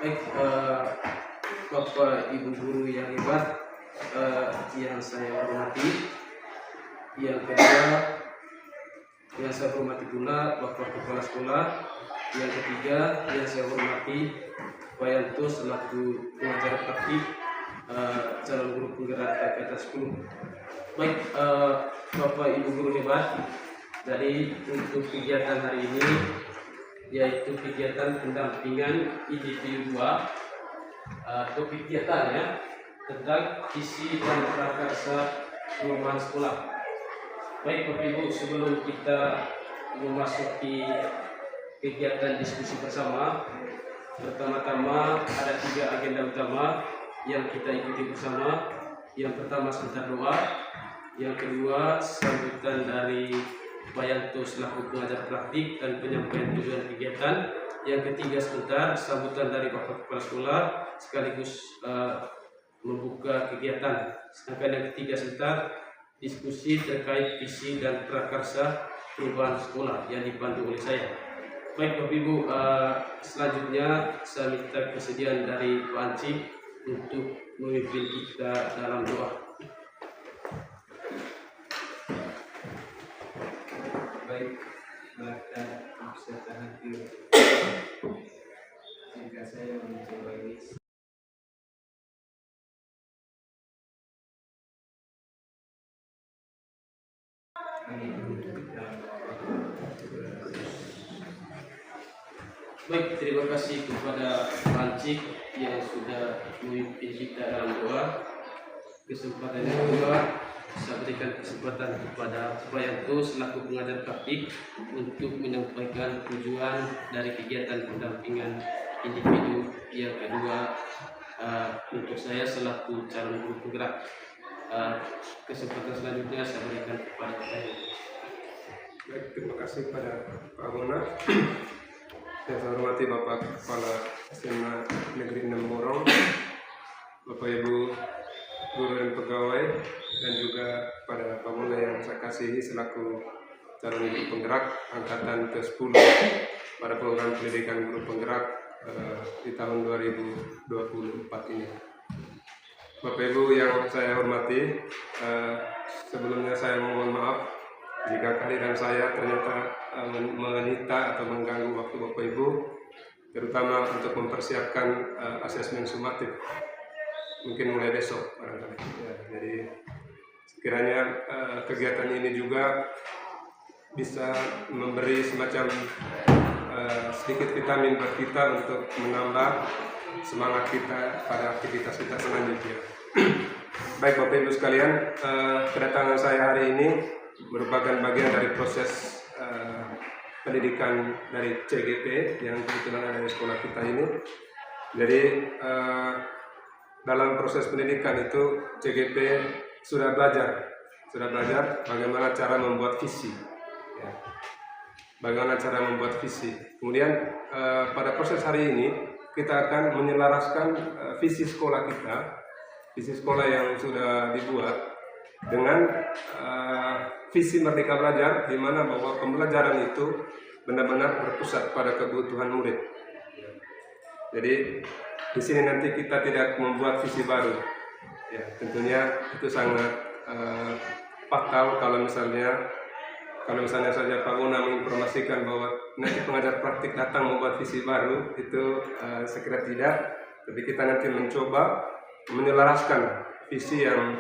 Baik, Bapak Ibu guru yang hebat, yang saya hormati. Yang kedua, yang saya hormati pula Bapak Kepala Sekolah. Yang ketiga, yang saya hormati Pak Yanto selaku pengajar praktik calon guru penggerak TKT 10. Baik, Bapak Ibu guru hebat. Jadi untuk kegiatan hari ini yaitu kegiatan pendampingan individu 2 atau kegiatannya tentang visi dan prakarsa perubahan sekolah. Baik Bapak Ibu, sebelum kita memasuki kegiatan diskusi bersama, pertama-tama ada 3 agenda utama yang kita ikuti bersama. Yang pertama sebentar doa, yang kedua sambutan dari Pak Yanto selaku pengajar praktik dan penyampaian tujuan kegiatan, yang ketiga sebentar sambutan dari Bapak Kepala Sekolah sekaligus membuka kegiatan. Sedangkan yang ketiga sebentar diskusi terkait visi dan prakarsa perubahan sekolah yang dipandu oleh saya. Baik Bapak Ibu, selanjutnya saya minta kesediaan dari Pak Anci untuk memimpin kita dalam doa. Baik, maka beserta hati jika saya mencoba ini. Baik, terima kasih kepada Pancik yang sudah memimpin kita dalam doa. Kesempatan yang kedua, saya berikan kesempatan kepada Pak Yanto selaku pengajar praktik untuk menyampaikan tujuan dari kegiatan pendampingan individu. Yang kedua, untuk saya selaku calon guru penggerak. Kesempatan selanjutnya saya berikan kepada Pak Yanto. Baik, terima kasih pada Pak Mona. Yang saya hormati Bapak Kepala SMA Negeri 6 Morong, Bapak Ibu guru dan pegawai, dan juga pada Pak Mona yang saya kasihi selaku calon guru penggerak angkatan ke-10 pada program pendidikan guru penggerak di tahun 2024 ini. Bapak Ibu yang saya hormati, sebelumnya saya mohon maaf jika kehadiran saya ternyata menyita atau mengganggu waktu Bapak Ibu, terutama untuk mempersiapkan asesmen sumatif mungkin mulai besok barangkali. Ya, jadi sekiranya kegiatan ini juga bisa memberi semacam sedikit vitamin buat kita untuk menambah semangat kita pada aktivitas kita selanjutnya. Baik Bapak Ibu sekalian, kedatangan saya hari ini merupakan bagian dari proses pendidikan dari CGP yang kebetulan ada di sekolah kita ini. Jadi dalam proses pendidikan itu CGP sudah belajar bagaimana cara membuat visi, ya. Bagaimana cara membuat visi. Kemudian pada proses hari ini kita akan menyelaraskan visi sekolah kita, visi sekolah yang sudah dibuat dengan visi Merdeka Belajar, di mana bahwa pembelajaran itu benar-benar berpusat pada kebutuhan murid. Jadi di sini nanti kita tidak membuat visi baru. Ya, tentunya itu sangat fatal kalau misalnya saja Pak Mona menginformasikan bahwa nanti pengajar praktik datang membuat visi baru, itu saya kira tidak. Tapi kita nanti mencoba menyelaraskan visi yang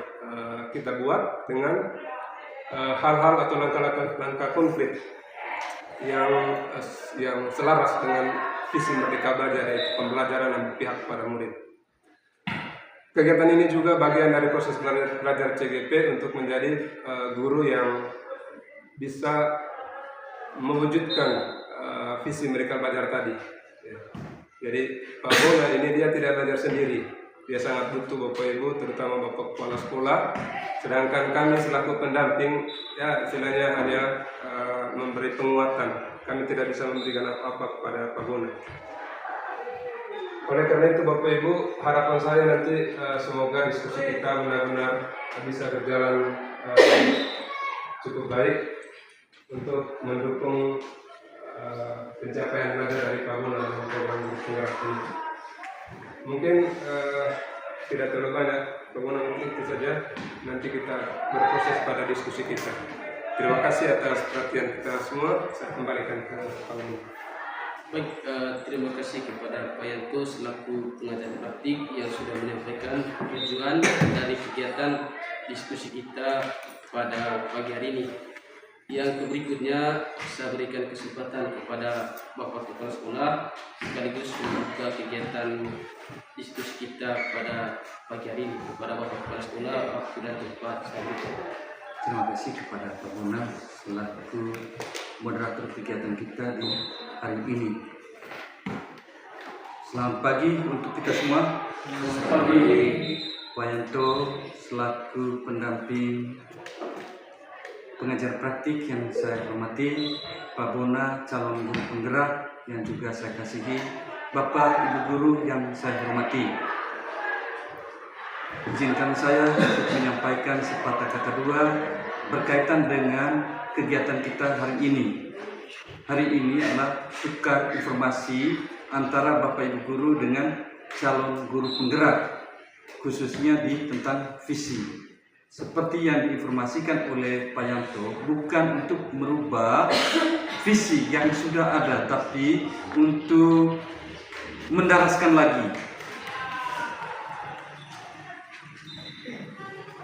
kita buat dengan hal-hal atau langkah konkret yang selaras dengan visi Merdeka Belajar, yaitu pembelajaran dan pihak pada murid. Kegiatan ini juga bagian dari proses belajar CGP untuk menjadi guru yang bisa mewujudkan visi Merdeka Belajar tadi. Ya. Jadi Pak Mona ini dia tidak belajar sendiri, dia sangat butuh Bapak Ibu, terutama Bapak Kepala Sekolah. Sedangkan kami selaku pendamping, ya istilahnya hanya memberi penguatan. Kami tidak bisa memberikan apa-apa kepada Pak Mona. Oleh karena itu Bapak Ibu, harapan saya nanti semoga diskusi kita benar-benar bisa berjalan cukup baik untuk mendukung pencapaian belajar dari Pak Mona dalam program penggerak ini. Mungkin tidak terlalu banyak, pembunuhan mungkin itu saja. Nanti kita berproses pada diskusi kita. Terima kasih atas perhatian kita semua. Saya kembalikan ke Pak Guru. Baik, terima kasih kepada Pak Yanto selaku pengajar praktik yang sudah menyampaikan tujuan dari kegiatan diskusi kita pada pagi hari ini. Yang berikutnya saya berikan kesempatan kepada Bapak Kepala Sekolah sekaligus membuka kegiatan diskusi kita pada pagi hari ini. Kepada Bapak Kepala Sekolah, waktu dan tempat saya berikan. Terima kasih kepada Pak Bona selaku moderator kegiatan kita di hari ini. Selamat pagi untuk kita semua. Selamat pagi. Pak Yanto selaku pendamping pengajar praktik yang saya hormati, Pak Bona calon guru penggerak yang juga saya kasihi, Bapak Ibu guru yang saya hormati. Izinkan saya untuk menyampaikan sepatah kata dua berkaitan dengan kegiatan kita hari ini. Hari ini adalah tukar informasi antara Bapak Ibu guru dengan calon guru penggerak, khususnya di tentang visi. Seperti yang diinformasikan oleh Pak Yanto, bukan untuk merubah visi yang sudah ada, tapi untuk mendaraskan lagi.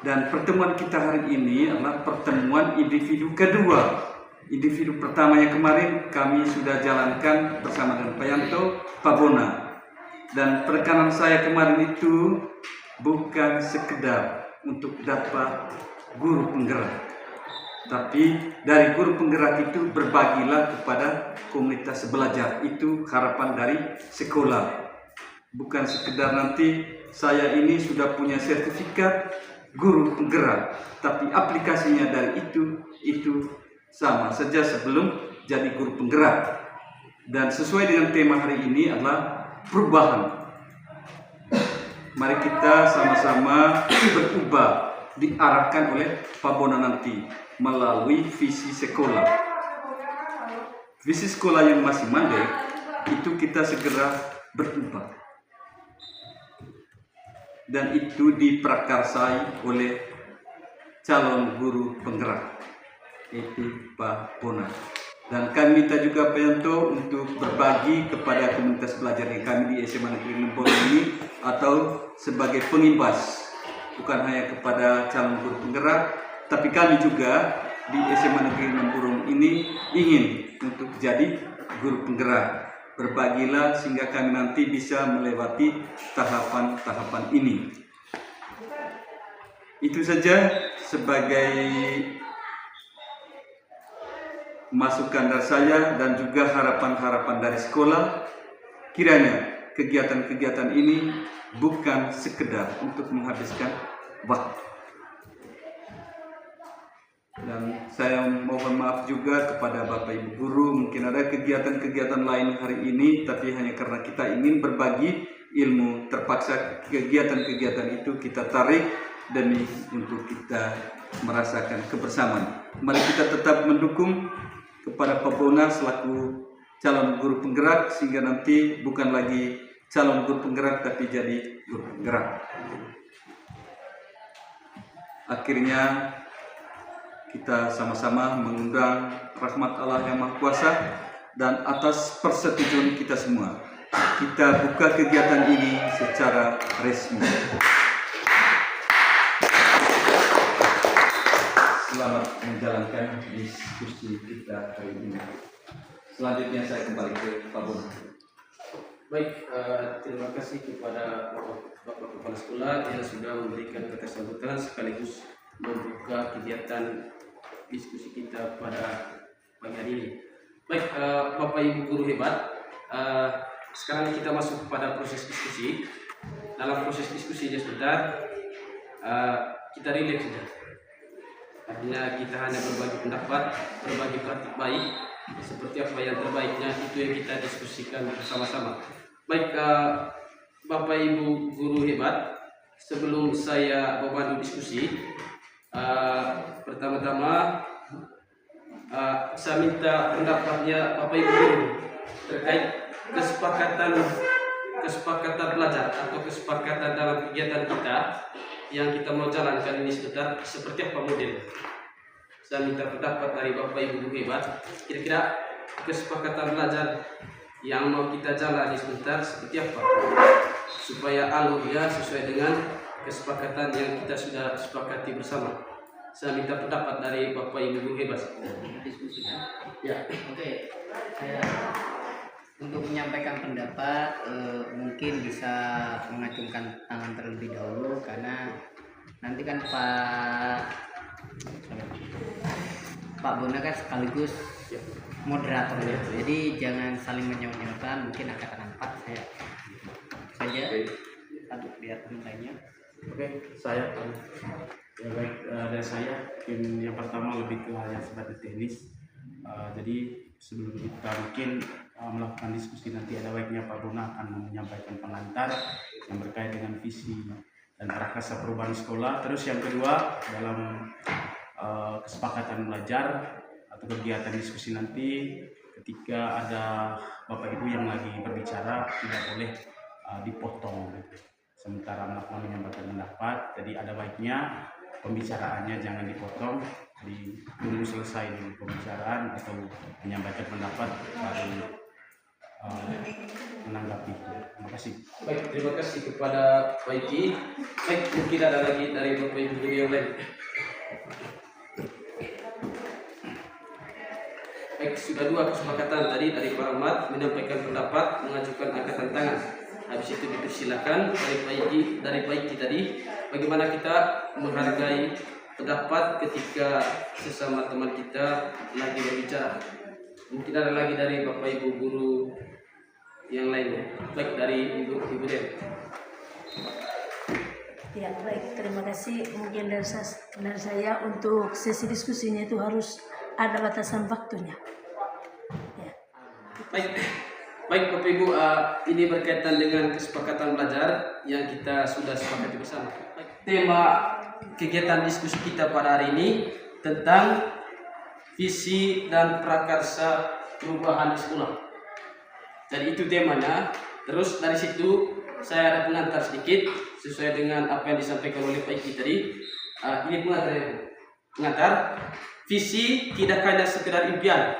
Dan pertemuan kita hari ini adalah pertemuan individu kedua. Individu pertama yang kemarin kami sudah jalankan bersama dengan Pak Yanto, Pak Bona. Dan penekanan saya kemarin itu bukan sekedar untuk dapat guru penggerak, tapi dari guru penggerak itu berbagilah kepada komunitas belajar. Itu harapan dari sekolah. Bukan sekedar nanti saya ini sudah punya sertifikat guru penggerak, tapi aplikasinya dari itu sama saja sebelum jadi guru penggerak. Dan sesuai dengan tema hari ini adalah perubahan. Mari kita sama-sama berubah, diarahkan oleh Pak Bona nanti melalui visi sekolah. Visi sekolah yang masih mandek itu kita segera berubah. Dan itu diprakarsai oleh calon guru penggerak, yaitu Pak Bona. Dan kami minta juga Pak Yanto untuk berbagi kepada komunitas belajar yang kami di SMA Negeri Lempurung ini, atau sebagai pengimbas, bukan hanya kepada calon guru penggerak, tapi kami juga di SMA Negeri Lempurung ini ingin untuk jadi guru penggerak. Berbagilah sehingga kami nanti bisa melewati tahapan-tahapan ini. Itu saja sebagai masukan dari saya dan juga harapan-harapan dari sekolah. Kiranya kegiatan-kegiatan ini bukan sekedar untuk menghabiskan waktu. Dan saya mohon maaf juga kepada Bapak Ibu guru, mungkin ada kegiatan-kegiatan lain hari ini, tapi hanya karena kita ingin berbagi ilmu, terpaksa kegiatan-kegiatan itu kita tarik demi untuk kita merasakan kebersamaan. Mari kita tetap mendukung kepada Pak Bona selaku calon guru penggerak, sehingga nanti bukan lagi calon guru penggerak tapi jadi guru penggerak. Akhirnya kita sama-sama mengundang rahmat Allah yang Maha Kuasa, dan atas persetujuan kita semua, kita buka kegiatan ini secara resmi. Selamat menjalankan diskusi kita hari ini. Selanjutnya saya kembali ke Pak Bona. Baik, terima kasih kepada Bapak Kepala Sekolah yang sudah memberikan kata sambutan sekaligus membuka kegiatan diskusi kita pada pagi hari ini. Baik, Bapak Ibu guru hebat, sekarang kita masuk kepada proses diskusi. Dalam proses diskusinya sebentar, kita rileks saja. Artinya kita hanya berbagi pendapat, berbagi praktik baik, seperti apa yang terbaiknya itu yang kita diskusikan bersama-sama. Baik, Bapak Ibu guru hebat, sebelum saya memandu diskusi, pertama-tama saya minta pendapatnya Bapak Ibu guru terkait kesepakatan belajar. atau kesepakatan dalam kegiatan kita yang kita mau jalankan ini sebentar seperti apa model. Saya minta pendapat dari Bapak Ibu guru hebat. Kira-kira kesepakatan belajar yang mau kita jalani sebentar seperti apa, supaya alurnya sesuai dengan kesepakatan yang kita sudah sepakati bersama. Saya minta pendapat dari Bapak Ibu guru hebat. Diskusikan. Ya. Oke, saya untuk menyampaikan pendapat mungkin bisa mengacungkan tangan terlebih dahulu, karena nanti kan Pak Bona kan sekaligus moderatornya, jadi jangan saling menyoal-nyolkan, mungkin angkatan 4 saya saja. Aduh, biar teman lainnya. Oke, saya ya baik, dari saya mungkin yang pertama lebih ke hal yang sifatnya teknis. Jadi sebelum kita mungkin melakukan diskusi, nanti ada baiknya Pak Bona akan menyampaikan pengantar yang berkait dengan visi dan prakarsa perubahan sekolah. Terus yang kedua, dalam kesepakatan belajar atau kegiatan diskusi nanti, ketika ada Bapak Ibu yang lagi berbicara tidak boleh dipotong sementara melakukan menyampaikan pendapat. Jadi ada baiknya pembicaraannya jangan dipotong, ditunggu selesai dulu pembicaraan atau menyampaikan pendapat baru menanggapi. Terima kasih. Baik, terima kasih kepada Pak Iki. Baik, mungkin ada lagi dari Bapak Ibu guru yang lain. Baik, sudah 2 kesepakatan tadi dari Pak Ahmad menyampaikan pendapat, mengajukan angkatan tangan. Habis itu dipersilakan dari Pak Iki tadi, bagaimana kita menghargai pendapat ketika sesama teman kita lagi berbicara. Mungkin ada lagi dari Bapak Ibu guru yang lainnya. Baik, dari Ibu Den. Ya, baik, terima kasih. Mungkin dari saya untuk sesi diskusinya itu harus ada batasan waktunya. Ya. Baik Bapak Ibu, ini berkaitan dengan kesepakatan belajar yang kita sudah sepakati bersama. Tema kegiatan diskusi kita pada hari ini tentang visi dan prakarsa perubahan di sekolah. Jadi itu temanya. Terus dari situ saya ada pengantar sedikit sesuai dengan apa yang disampaikan oleh Pak Iki tadi. Ini pengantar. Visi tidak hanya sekedar impian.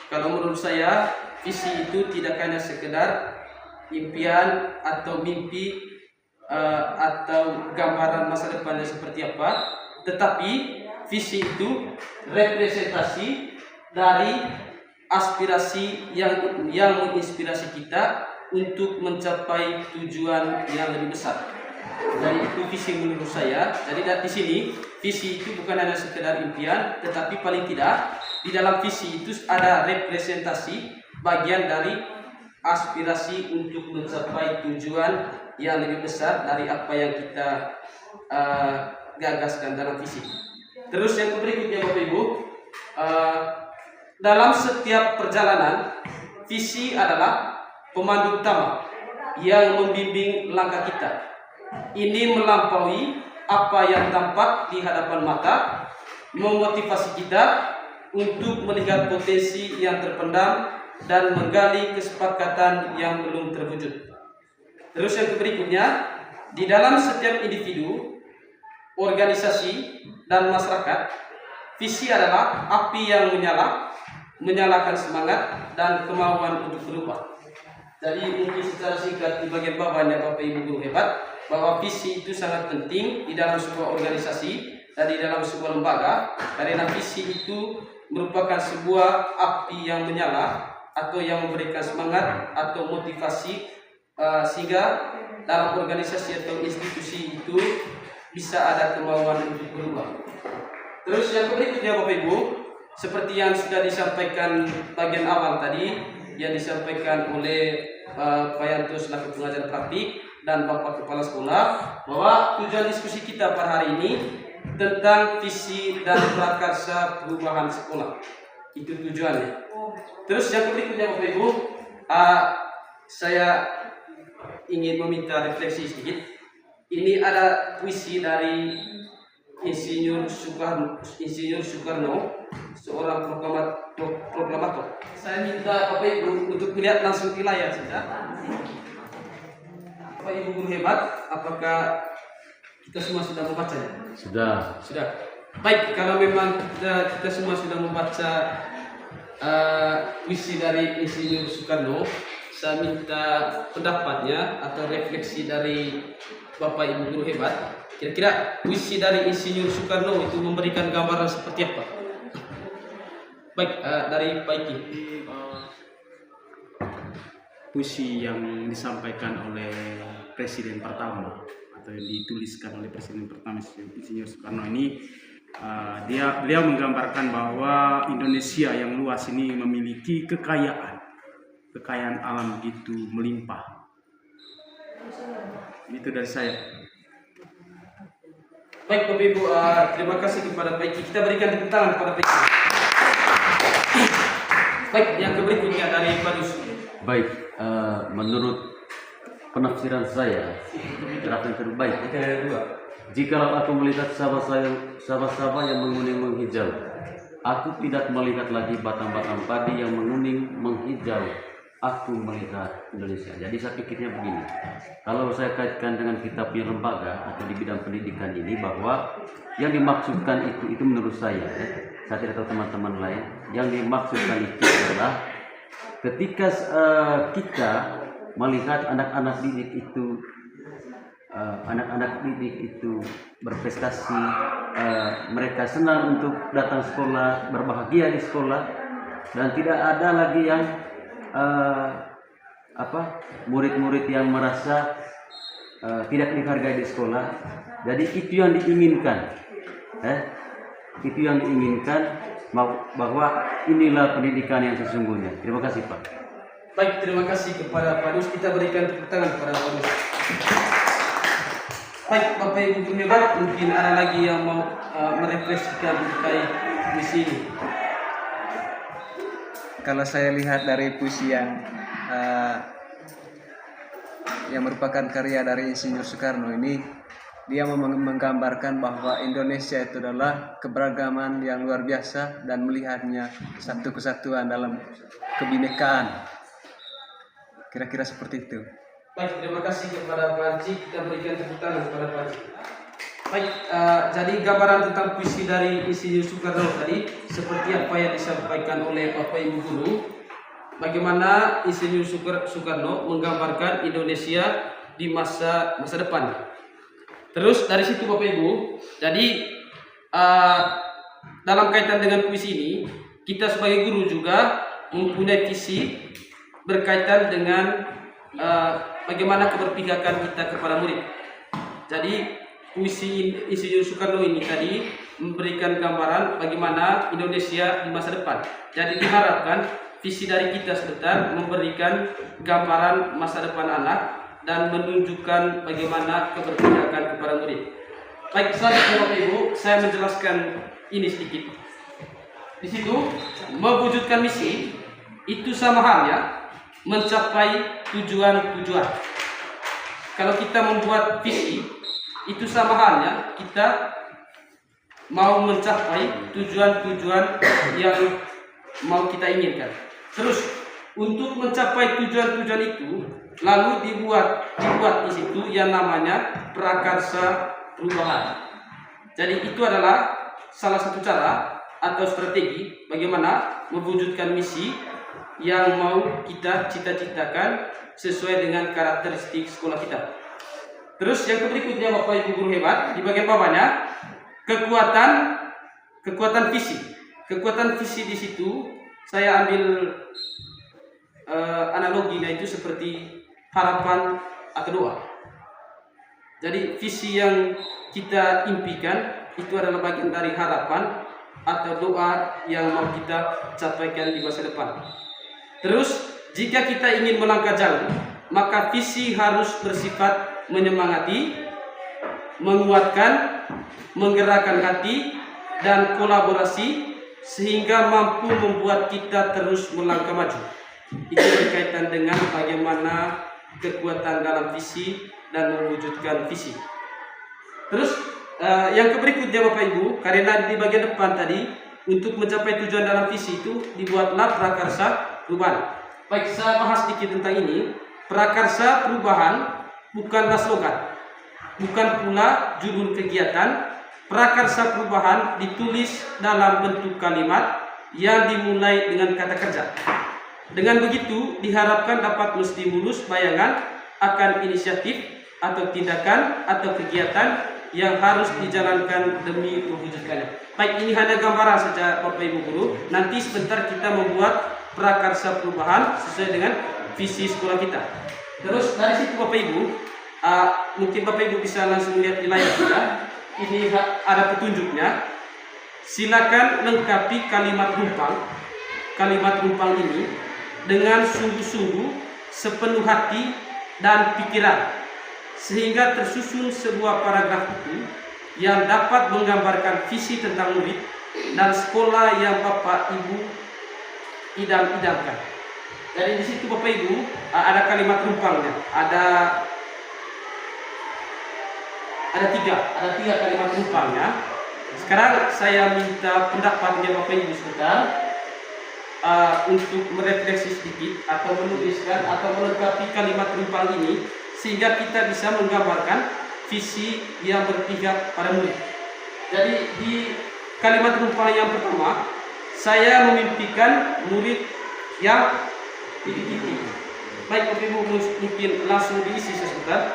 Kalau menurut saya, visi itu tidak hanya sekedar impian atau mimpi atau gambaran masa depannya seperti apa, tetapi visi itu representasi dari aspirasi yang menginspirasi kita untuk mencapai tujuan yang lebih besar. Jadi itu visi menurut saya. Jadi di sini visi itu bukan hanya sekedar impian, tetapi paling tidak di dalam visi itu ada representasi bagian dari aspirasi untuk mencapai tujuan yang lebih besar dari apa yang kita gagaskan dalam visi. Terus yang berikutnya Bapak Ibu, dalam setiap perjalanan visi adalah pemandu utama yang membimbing langkah kita. Ini melampaui apa yang tampak di hadapan mata, memotivasi kita untuk melihat potensi yang terpendam dan menggali kesepakatan yang belum terwujud. Terus yang berikutnya, di dalam setiap individu, organisasi, dan masyarakat, visi adalah api yang menyalakan semangat dan kemauan untuk berubah. Jadi mungkin secara singkat di bagian bawahnya Bapak Ibu guru hebat, bahwa visi itu sangat penting di dalam sebuah organisasi dan di dalam sebuah lembaga, karena visi itu merupakan sebuah api yang menyala atau yang memberikan semangat atau motivasi sehingga dalam organisasi atau institusi itu bisa ada kemauan untuk berubah. Terus yang berikutnya Bapak Ibu, seperti yang sudah disampaikan bagian awal tadi, yang disampaikan oleh Pak Yanto selaku pengajar praktik dan Bapak Kepala Sekolah, bahwa tujuan diskusi kita pada hari ini tentang visi dan prakarsa perubahan sekolah. Itu tujuannya. Terus yang berikutnya Bapak Ibu, saya ingin meminta refleksi sedikit. Ini ada puisi dari Insinyur Soekarno, seorang proklamator. Saya minta Bapak Ibu untuk melihat langsung di layar saja. Bapak Ibu guru hebat, apakah kita semua sudah membacanya? Sudah. Sudah. Baik, kalau memang kita semua sudah membaca puisi dari Insinyur Soekarno, saya minta pendapatnya atau refleksi dari Bapak Ibu guru hebat. Kira-kira puisi dari Insinyur Soekarno itu memberikan gambaran seperti apa? Baik, dari Pak Iki. Puisi yang disampaikan oleh Presiden pertama atau yang dituliskan oleh Presiden pertama Insinyur Soekarno ini, beliau menggambarkan bahwa Indonesia yang luas ini memiliki kekayaan alam begitu melimpah. Itu dari saya. Baik Bapak Ibu, terima kasih kepada Pak Iki. Kita berikan tepuk tangan kepada Pak Iki. Baik, yang berikutnya dari Pak Yus. Baik, menurut penafsiran saya, terakhir terbaik. Jikalau aku melihat sabah-sabah yang menguning menghijau, aku tidak melihat lagi batang-batang padi yang menguning menghijau. Aku melihat Indonesia. Jadi saya pikirnya begini, kalau saya kaitkan dengan kitab yang lembaga atau di bidang pendidikan ini, bahwa yang dimaksudkan itu menurut saya tidak tahu teman-teman lain, yang dimaksudkan itu adalah ketika kita melihat anak-anak didik itu berprestasi, mereka senang untuk datang sekolah, berbahagia di sekolah, dan tidak ada lagi yang murid-murid yang merasa tidak dihargai di sekolah. Jadi itu yang diinginkan, itu yang diinginkan, bahwa inilah pendidikan yang sesungguhnya. Terima kasih Pak. Baik, terima kasih kepada Pak Yus. Kita berikan tepuk tangan kepada Pak Yus. Baik, Bapak Ibu guru hebat, mungkin ada lagi yang mau merefleksikan terkait di sini. Kalau saya lihat dari puisi yang merupakan karya dari Insinyur Soekarno ini, dia menggambarkan bahwa Indonesia itu adalah keberagaman yang luar biasa dan melihatnya satu kesatuan dalam kebinekaan. Kira-kira seperti itu. Baik, terima kasih kepada Pak Haji. Kita berikan tepuk tangan kepada Pak Haji. Baik, jadi gambaran tentang puisi dari Insinyur Soekarno tadi seperti apa yang disampaikan oleh Bapak Ibu guru, bagaimana Insinyur Soekarno menggambarkan Indonesia di masa depan. Terus dari situ Bapak Ibu, jadi dalam kaitan dengan puisi ini, kita sebagai guru juga mempunyai visi berkaitan dengan bagaimana keberpihakan kita kepada murid. Jadi puisi Insinyur Soekarno ini tadi memberikan gambaran bagaimana Indonesia di masa depan. Jadi diharapkan visi dari kita sebentar memberikan gambaran masa depan anak dan menunjukkan bagaimana keberpihakan kepada murid. Baik, selanjutnya Bapak Ibu, saya menjelaskan ini sedikit. Di situ mewujudkan misi itu sama halnya mencapai tujuan-tujuan. Kalau kita membuat visi, itu sama halnya kita mau mencapai tujuan-tujuan yang mau kita inginkan. Terus untuk mencapai tujuan-tujuan itu, lalu dibuat di situ yang namanya prakarsa perubahan. Jadi itu adalah salah satu cara atau strategi bagaimana mewujudkan misi yang mau kita cita-citakan sesuai dengan karakteristik sekolah kita. Terus yang berikutnya Bapak Ibu guru hebat, di bagian bawahnya kekuatan visi. Kekuatan visi di situ saya ambil analoginya itu seperti harapan atau doa. Jadi visi yang kita impikan itu adalah bagian dari harapan atau doa yang mau kita capaikan di masa depan. Terus jika kita ingin melangkah jauh, maka visi harus bersifat menyemangati, menguatkan, menggerakkan hati, dan kolaborasi sehingga mampu membuat kita terus melangkah maju. Itu berkaitan dengan bagaimana kekuatan dalam visi dan mewujudkan visi. Terus yang berikutnya Bapak Ibu, karena di bagian depan tadi untuk mencapai tujuan dalam visi itu dibuatlah prakarsa perubahan. Baik, saya bahas sedikit tentang ini. Prakarsa perubahan bukanlah slogan, bukan pula judul kegiatan. Prakarsa perubahan ditulis dalam bentuk kalimat yang dimulai dengan kata kerja. Dengan begitu, diharapkan dapat menstimulus bayangan akan inisiatif atau tindakan atau kegiatan yang harus dijalankan demi mewujudkannya. Baik, ini hanya gambaran saja Bapak Ibu Guru. Nanti sebentar kita membuat prakarsa perubahan sesuai dengan visi sekolah kita. Terus dari situ Bapak Ibu, mungkin Bapak Ibu bisa langsung lihat di layar kita. Ini ada petunjuknya. Silakan lengkapi kalimat rumpang ini dengan sungguh-sungguh, sepenuh hati dan pikiran, sehingga tersusun sebuah paragraf itu yang dapat menggambarkan visi tentang murid dan sekolah yang Bapak Ibu idam-idamkan. Jadi di situ Bapak Ibu ada kalimat rumpangnya, ada tiga kalimat rumpangnya. Sekarang saya minta pendapatnya Bapak Ibu sebentar untuk merefleksi sedikit atau menuliskan atau melengkapi kalimat rumpang ini sehingga kita bisa menggambarkan visi yang berpihak pada murid. Jadi di kalimat rumpang yang pertama, saya memimpikan murid yang titik-titik. Baik Bapak Ibu, mungkin langsung diisi sebentar.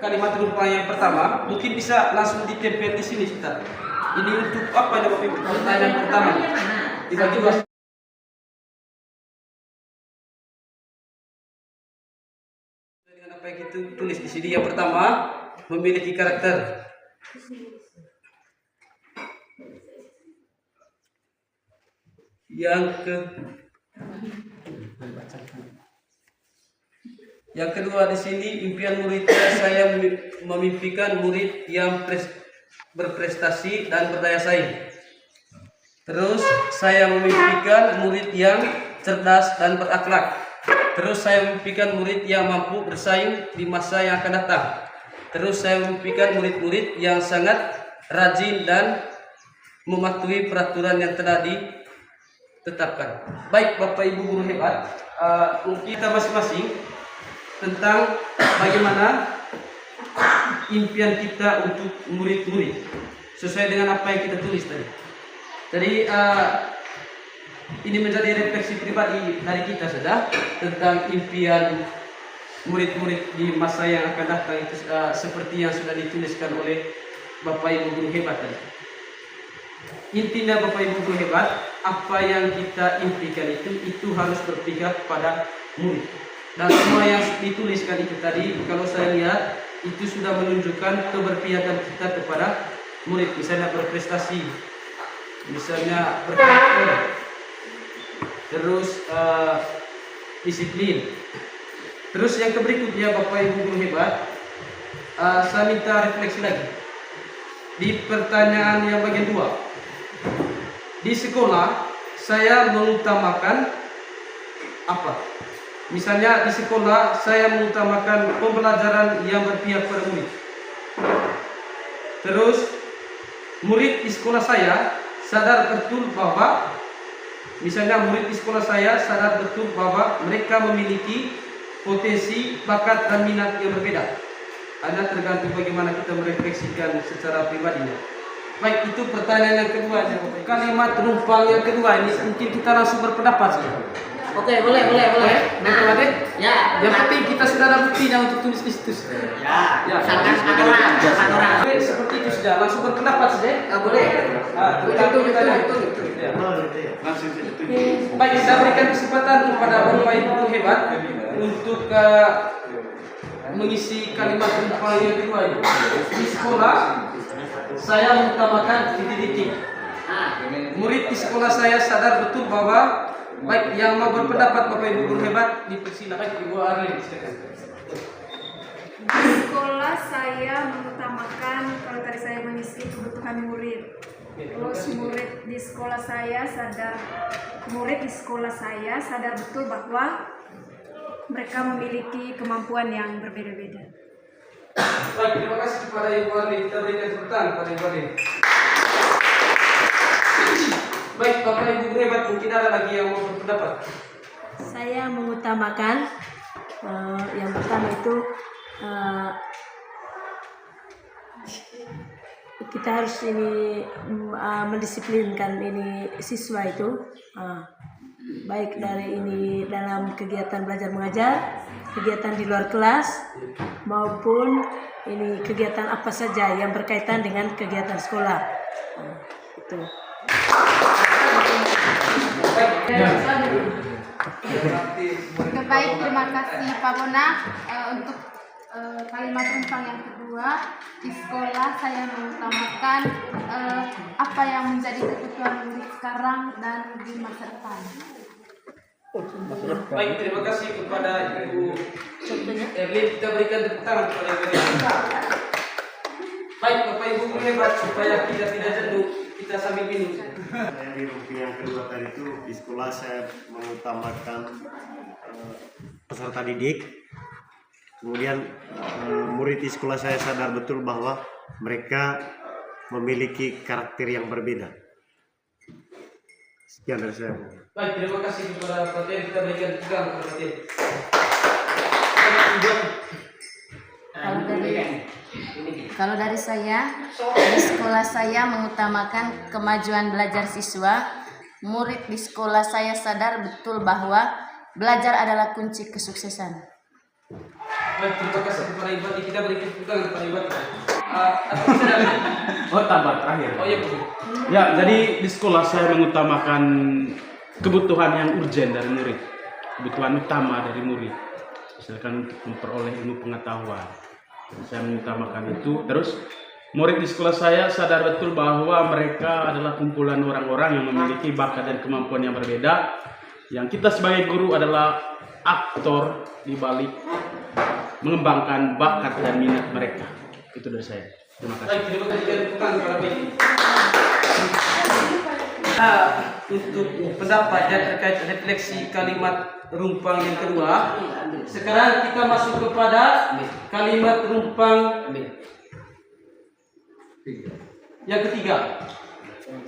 Kalimat rumpang yang pertama mungkin bisa langsung ditempel di sini sebentar. Ini untuk apa ya Bapak Ibu? Pertanyaan pertama dibagi dua. Dengan apa yang kita tulis di sini, yang pertama memiliki karakter. Yang kedua di sini, impian muridnya saya memimpikan murid yang berprestasi dan berdaya saing. Terus saya memimpikan murid yang cerdas dan berakhlak. Terus saya memimpikan murid yang mampu bersaing di masa yang akan datang. Terus saya memimpikan murid-murid yang sangat rajin dan mematuhi peraturan yang telah ditetapkan. Baik Bapak Ibu guru hebat, kita masing-masing tentang bagaimana impian kita untuk murid-murid sesuai dengan apa yang kita tulis tadi. Jadi ini menjadi refleksi pribadi dari kita saja tentang impian murid-murid di masa yang akan datang itu seperti yang sudah dituliskan oleh Bapak Ibu guru hebat tadi. Intinya Bapak Ibu guru hebat, apa yang kita impikan itu harus berpihak pada murid. Dan semua yang dituliskan itu tadi, kalau saya lihat itu sudah menunjukkan keberpihakan kita kepada murid. Misalnya berprestasi, misalnya berkarakter, terus disiplin. Terus yang berikutnya Bapak Ibu guru hebat, saya minta refleksi lagi di pertanyaan yang bagian 2. Di sekolah saya mengutamakan apa? Misalnya di sekolah saya mengutamakan pembelajaran yang berpihak pada murid. Terus murid di sekolah saya sadar betul bahwa mereka memiliki potensi, bakat dan minat yang berbeda. Hanya tergantung bagaimana kita merefleksikan secara pribadinya. Baik, itu pertanyaan yang kedua. Kalimat rumpang yang kedua ini mungkin kita langsung berpendapat saja. Oke, boleh. Ya. Yang penting kita sudah ada buktinya untuk tulis di situ. Ya. Sangat orang. Seperti itu sudah, langsung berpendapat saja. Boleh. Langsung saja tuju. Baik, saya berikan kesempatan kepada Bapak Ibu hebat untuk mengisi kalimat rumpang yang kedua ini. Di sekolah saya mengutamakan titik-titik. Murid di sekolah saya sadar betul bahwa baik, yang mau berpendapat Bapak Ibu guru hebat dipersilakan. Ibu Arlin, silakan. Di sekolah saya mengutamakan, kalau tadi saya mengisi kebutuhan murid. Terus murid di sekolah saya sadar betul bahwa mereka memiliki kemampuan yang berbeda-beda. Baik, terima kasih kepada Ibu Arlin. Kita berikan tepuk tangan kepada Ibu Arlin. Baik, Bapak Ibu guru hebat, mungkin ada lagi yang mau berpendapat. Saya mengutamakan yang pertama itu kita harus ini mendisiplinkan ini siswa itu baik dari ini dalam kegiatan belajar mengajar, kegiatan di luar kelas maupun ini kegiatan apa saja yang berkaitan dengan kegiatan sekolah. Itu. Baik, terima kasih Pak Bona untuk kalimat rumpang yang kedua. Di sekolah saya mengutamakan apa yang menjadi kebutuhan murid sekarang dan di masa depan. Baik, terima kasih kepada Ibu Erlin. Kita berikan tepuk tangan kepada Ibu Erlin. Baik, Bapak Ibu guru hebat, supaya kita tidak jenuh, kita sambil minum. Saya di rumping yang kedua tadi itu di sekolah saya mengutamakan peserta didik. Kemudian murid di sekolah saya sadar betul bahwa mereka memiliki karakter yang berbeda. Sekian dari saya. Baik, terima kasih kepada perhatian. Kita berikan pegang perhatian. Kalau dari saya, di sekolah saya mengutamakan kemajuan belajar siswa. Murid di sekolah saya sadar betul bahwa belajar adalah kunci kesuksesan. Baik, terima kasih kepada Ibu. Kita berikan pegang kepada Ibu. Oh, tambah terakhir. Oh iya, Bu. Ya, jadi di sekolah saya mengutamakan kebutuhan yang urgen dari murid, kebutuhan utama dari murid, misalkan untuk memperoleh ilmu pengetahuan. Saya mengutamakan itu. Terus murid di sekolah saya sadar betul bahwa mereka adalah kumpulan orang-orang yang memiliki bakat dan kemampuan yang berbeda. Yang kita sebagai guru adalah aktor di balik mengembangkan bakat dan minat mereka. Itu dari saya. Terima kasih. Baik, terima kasih kepada Ibu. Untuk pendapatnya terkait refleksi kalimat rumpang yang kedua. Sekarang kita masuk kepada kalimat rumpang yang ketiga.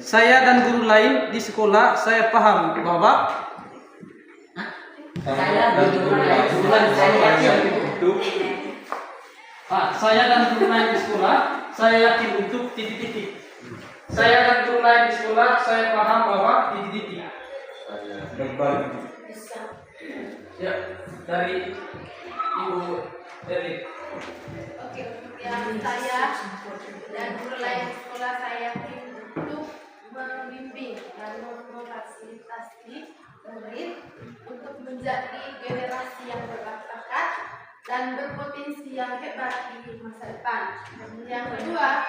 Saya dan guru lain di sekolah saya paham bahwa saya dan guru lain di sekolah saya yakin untuk titik-titik. Saya dan guru lain di sekolah saya paham bahwa titik-titik. Ya, dari Ibu Erlin. Oke, untuk yang saya dan guru lain di sekolah saya yakin untuk membimbing dan memfasilitasi murid untuk menjadi generasi yang berbakat dan berpotensi yang hebat di masa depan. Yang kedua,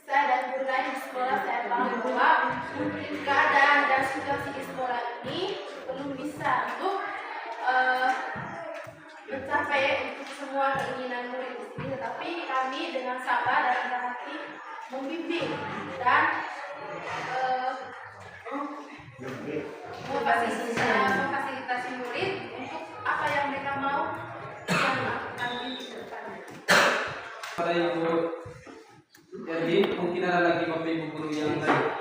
saya dan guru lain di sekolah saya paham bahwa keadaan dan situasi di sekolah ini belum bisa untuk mencapai untuk semua keinginan murid di sini, tetapi kami dengan sabar dan rendah hati membimbing dan memfasilitasi murid untuk apa yang mereka mau yang akan bimbing ke depannya. Pada Ibu Erlin, mungkin ada lagi Bapak Ibu guru yang lain.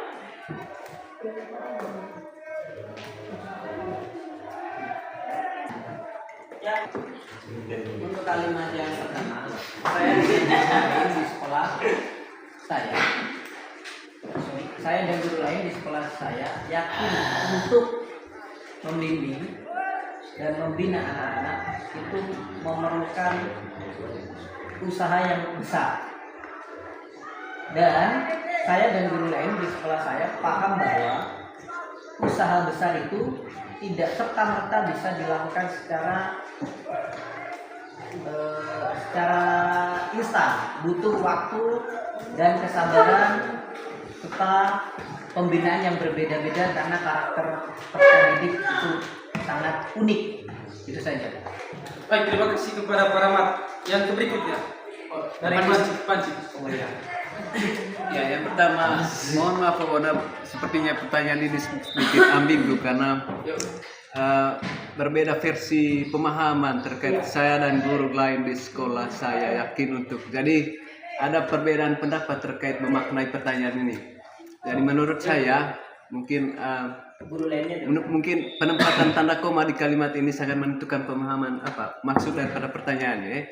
Untuk kalimat yang pertama, saya di sekolah saya dan guru lain di sekolah saya yakin untuk membimbing dan membina anak-anak itu memerlukan usaha yang besar. Dan saya dan guru lain di sekolah saya paham bahwa usaha besar itu tidak serta-merta bisa dilakukan secara instan, butuh waktu dan kesabaran serta pembinaan yang berbeda-beda karena karakter peserta didik itu sangat unik. Itu saja. Baik, terima kasih kepada para mat. Yang berikutnya dari Panci. Ya, yang pertama, mohon maaf Pak Bona, sepertinya pertanyaan ini sedikit ambigu karena berbeda versi pemahaman terkait saya dan guru lain di sekolah saya yakin untuk. Jadi ada perbedaan pendapat terkait memaknai pertanyaan ini. Jadi menurut saya mungkin Guru lainnya mungkin penempatan tanda koma di kalimat ini sangat menentukan pemahaman apa maksud daripada pertanyaannya.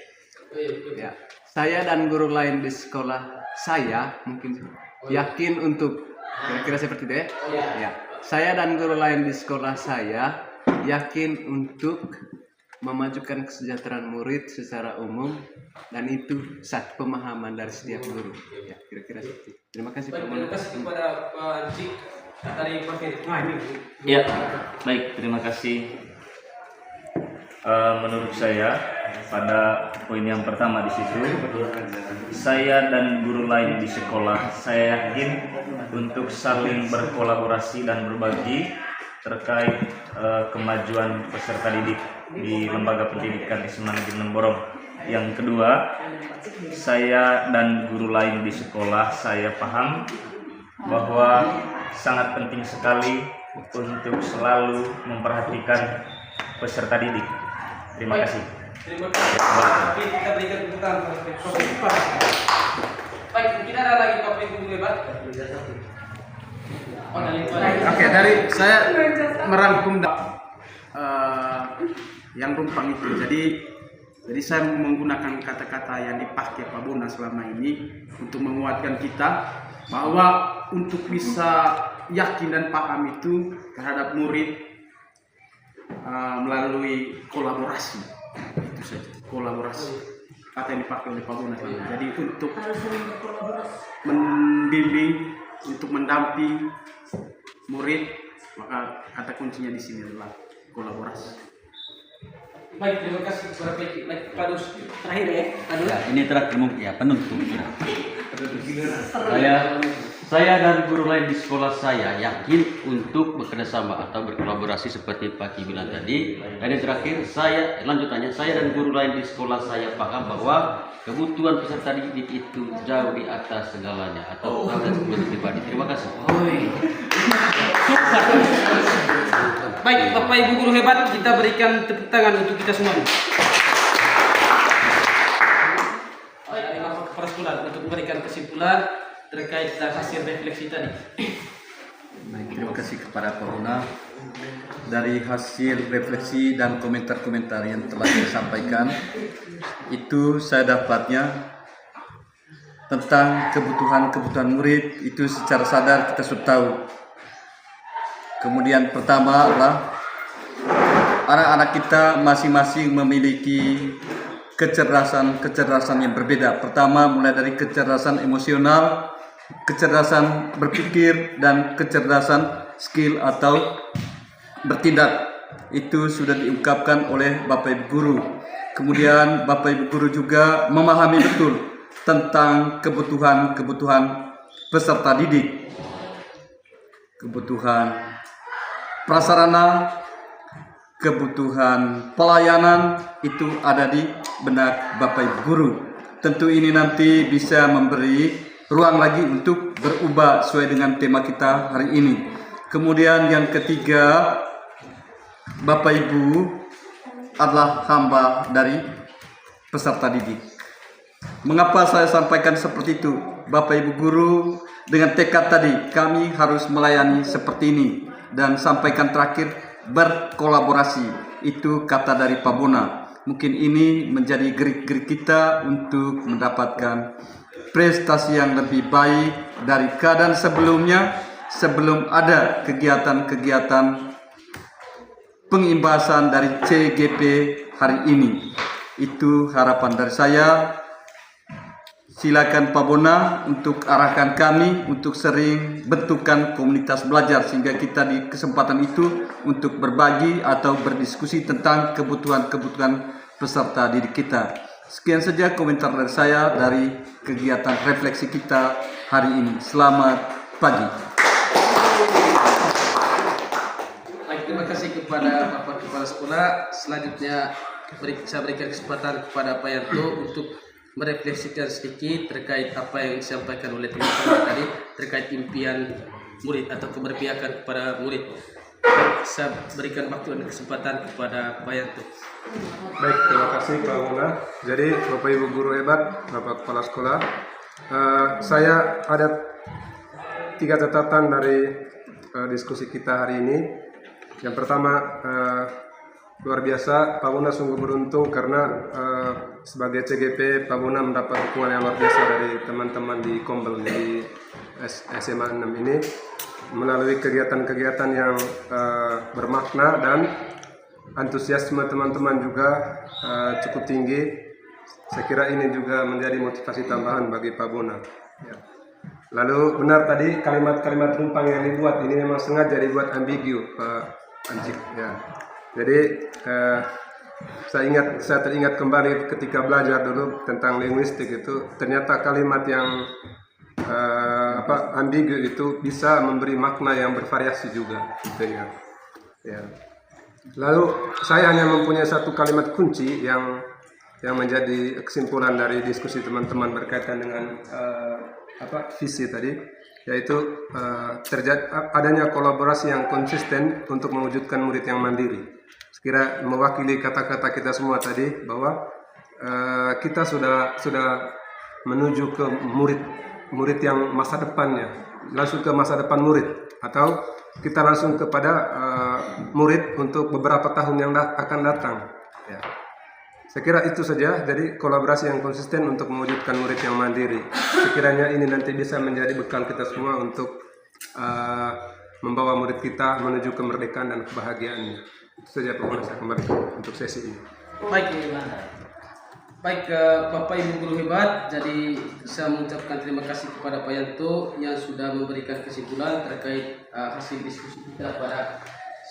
Ya. Saya dan guru lain di sekolah saya mungkin yakin untuk kira-kira seperti itu ya. Ya. Saya dan guru lain di sekolah saya yakin untuk memajukan kesejahteraan murid secara umum dan itu satu pemahaman dari setiap guru. Ya, kira-kira seperti itu. Terima kasih Pak. Terima kasih kepada Pak Anci dari Pak Ferry. Ya, baik, terima kasih. Menurut saya pada poin yang pertama di situ, saya dan guru lain di sekolah saya yakin untuk saling berkolaborasi dan berbagi terkait kemajuan peserta didik di lembaga pendidikan SMA Negeri 6 Borong. Yang kedua, saya dan guru lain di sekolah saya paham bahwa sangat penting sekali untuk selalu memperhatikan peserta didik. Terima kasih. Terima kasih. Tapi kita berikan tepuk tangan kepada baik, mungkin ada lagi Pak Guru hebat. Oke, dari saya merangkum yang rumpang itu. Jadi saya menggunakan kata-kata yang dipakai Pak Bona selama ini untuk menguatkan kita bahwa untuk bisa yakin dan paham itu terhadap murid melalui kolaborasi. Itu saja, kolaborasi. Kata yang dipakai oleh Pak Bona selama ini. Jadi untuk membimbing, untuk mendamping murid, maka kata kuncinya di sini adalah kolaborasi. Baik, terima kasih kepada Pak Dus. Terakhir ya, Pak Dus. Ya, ini terakhir mungkin ya penutup. Saya dan guru lain di sekolah saya yakin untuk bekerjasama atau berkolaborasi seperti Pak Ki bilang tadi. Dan yang terakhir, lanjutannya saya dan guru lain di sekolah saya paham bahwa kebutuhan peserta didik itu jauh di atas segalanya atau atas kebutuhan pribadi. Terima kasih. Baik, Bapak Ibu guru hebat, kita berikan tepuk tangan untuk kita semua. Baik, Bapak Kepala untuk memberikan kesimpulan terkait dengan hasil refleksi tadi. Baik, terima kasih kepada Pak Bona. Dari hasil refleksi dan komentar-komentar yang telah disampaikan, itu saya dapatnya tentang kebutuhan murid itu secara sadar kita sudah tahu. Kemudian pertama adalah anak-anak kita masing-masing memiliki kecerdasan yang berbeda. Pertama mulai dari kecerdasan emosional, kecerdasan berpikir, dan kecerdasan skill atau bertindak. Itu sudah diungkapkan oleh Bapak Ibu Guru. Kemudian Bapak Ibu Guru juga memahami betul tentang kebutuhan peserta didik. Kebutuhan prasarana, kebutuhan pelayanan itu ada di benak Bapak Ibu Guru. Tentu ini nanti bisa memberi ruang lagi untuk berubah sesuai dengan tema kita hari ini. Kemudian yang ketiga, Bapak Ibu adalah hamba dari peserta didik. Mengapa saya sampaikan seperti itu? Bapak Ibu Guru dengan tekad tadi, kami harus melayani seperti ini. Dan sampaikan terakhir, berkolaborasi. Itu kata dari Pak Bona. Mungkin ini menjadi gerik-gerik kita untuk mendapatkan prestasi yang lebih baik dari keadaan sebelumnya, sebelum ada kegiatan-kegiatan pengimbasan dari CGP hari ini. Itu harapan dari saya. Silakan Pak Bona untuk arahkan kami untuk sering bentukkan komunitas belajar sehingga kita di kesempatan itu untuk berbagi atau berdiskusi tentang kebutuhan peserta didik kita. Sekian saja komentar dari saya dari kegiatan refleksi kita hari ini. Selamat pagi. Baik, terima kasih kepada Bapak Kepala Sekolah. Selanjutnya saya berikan kesempatan kepada Pak Yanto untuk merefleksikan sedikit terkait apa yang disampaikan oleh teman-teman tadi terkait impian murid atau keberpihakan kepada murid. Saya berikan waktu dan kesempatan kepada Pak Yanto. Baik, terima kasih Pak Bona. Jadi Bapak Ibu Guru hebat, Bapak Kepala Sekolah, saya ada 3 catatan dari diskusi kita hari ini. Yang pertama, luar biasa, Pak Bona sungguh beruntung karena sebagai CGP Pak Bona mendapat dukungan yang luar biasa dari teman-teman di Kombel di SMA 6 ini melalui kegiatan-kegiatan yang bermakna dan antusiasme teman-teman juga cukup tinggi. Saya kira ini juga menjadi motivasi tambahan bagi Pak Bona. Ya. Lalu benar tadi kalimat-kalimat numpang yang dibuat ini memang sengaja dibuat ambigu, Pak Anjik. Ya. Jadi saya teringat kembali ketika belajar dulu tentang linguistik itu ternyata kalimat yang ambigu itu bisa memberi makna yang bervariasi juga. Gitu ya. Ya. Lalu saya hanya mempunyai satu kalimat kunci yang menjadi kesimpulan dari diskusi teman-teman berkaitan dengan visi tadi, yaitu adanya kolaborasi yang konsisten untuk mewujudkan murid yang mandiri. Sekira mewakili kata-kata kita semua tadi bahwa kita sudah menuju ke murid yang masa depannya, langsung ke masa depan murid, atau kita langsung kepada murid untuk beberapa tahun yang akan datang. Ya. Saya kira itu saja, jadi kolaborasi yang konsisten untuk mewujudkan murid yang mandiri. Sekiranya ini nanti bisa menjadi bekal kita semua untuk membawa murid kita menuju kemerdekaan dan kebahagiaannya. Itu saja Pak Bona, saya kembalikan untuk sesi ini. Baik Bapak Ibu guru hebat, jadi saya mengucapkan terima kasih kepada Pak Yanto yang sudah memberikan kesimpulan terkait hasil diskusi kita pada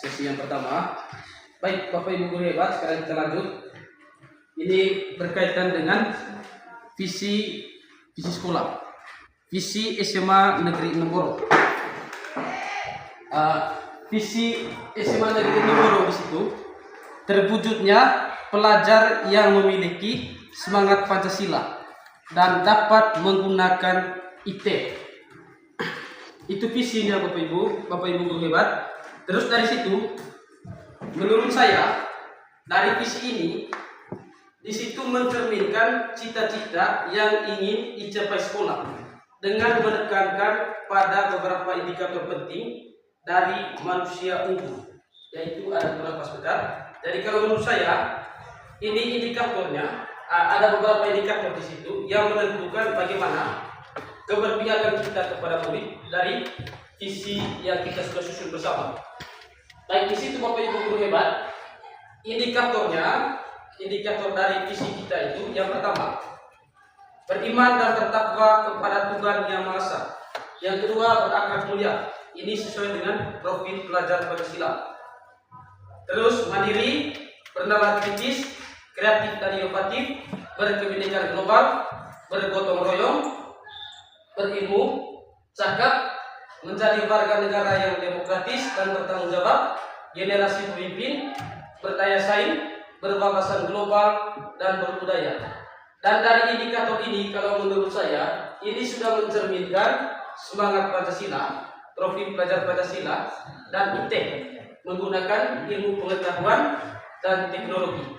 sesi yang pertama. Baik Bapak Ibu guru hebat, sekarang kita lanjut. Ini berkaitan dengan visi sekolah, visi SMA Negeri 6 Borong. Visi SMA Negeri 6 Borong di situ terwujudnya pelajar yang memiliki semangat Pancasila dan dapat menggunakan IT. Itu visinya Bapak Ibu guru hebat. Terus dari situ, menurut saya dari visi ini, di situ mencerminkan cita-cita yang ingin dicapai sekolah dengan menekankan pada beberapa indikator penting dari manusia unggul, yaitu ada beberapa sebentar. Jadi kalau menurut saya ini indikatornya, ada beberapa indikator di situ yang menentukan bagaimana keberpihakan kita kepada murid dari visi yang kita sudah susun bersama. Baik, di situ Bapak Ibu guru hebat, indikator dari visi kita itu yang pertama, beriman dan bertakwa kepada Tuhan Yang Maha Esa. Yang kedua, berakhlak mulia. Ini sesuai dengan profil pelajar Pancasila. Terus mandiri, bernalar kritis, kreatif dan inovatif, berkebinekaan global, bergotong royong, berilmu, cakap, menjadi warga negara yang demokratis dan bertanggung jawab, generasi pemimpin, berdaya saing, berwawasan global dan berbudaya. Dan dari indikator ini, kalau menurut saya, ini sudah mencerminkan semangat Pancasila, profil pelajar Pancasila, dan IT, menggunakan ilmu pengetahuan dan teknologi.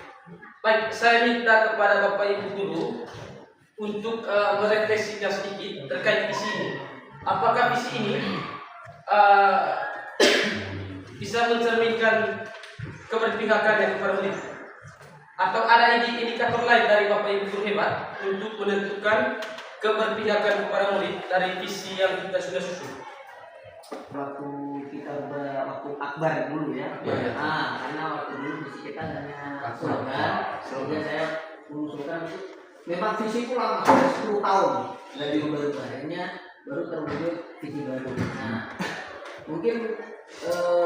Baik, saya minta kepada Bapak Ibu guru untuk merefleksikan sedikit terkait visi ini. Apakah visi ini bisa mencerminkan keberpihakan yang kepada murid? Atau ada indikator lain dari Bapak Ibu guru hebat untuk menentukan keberpihakan kepada murid dari visi yang kita sudah susun? Waktu kita waktu akbar dulu ya. Karena waktu dulu visi kita hanya slogan, sehingga saya mengusulkan itu memang visi itu lama, 10 tahun nggak diubah-ubah, akhirnya baru terwujud visi baru. Nah, mungkin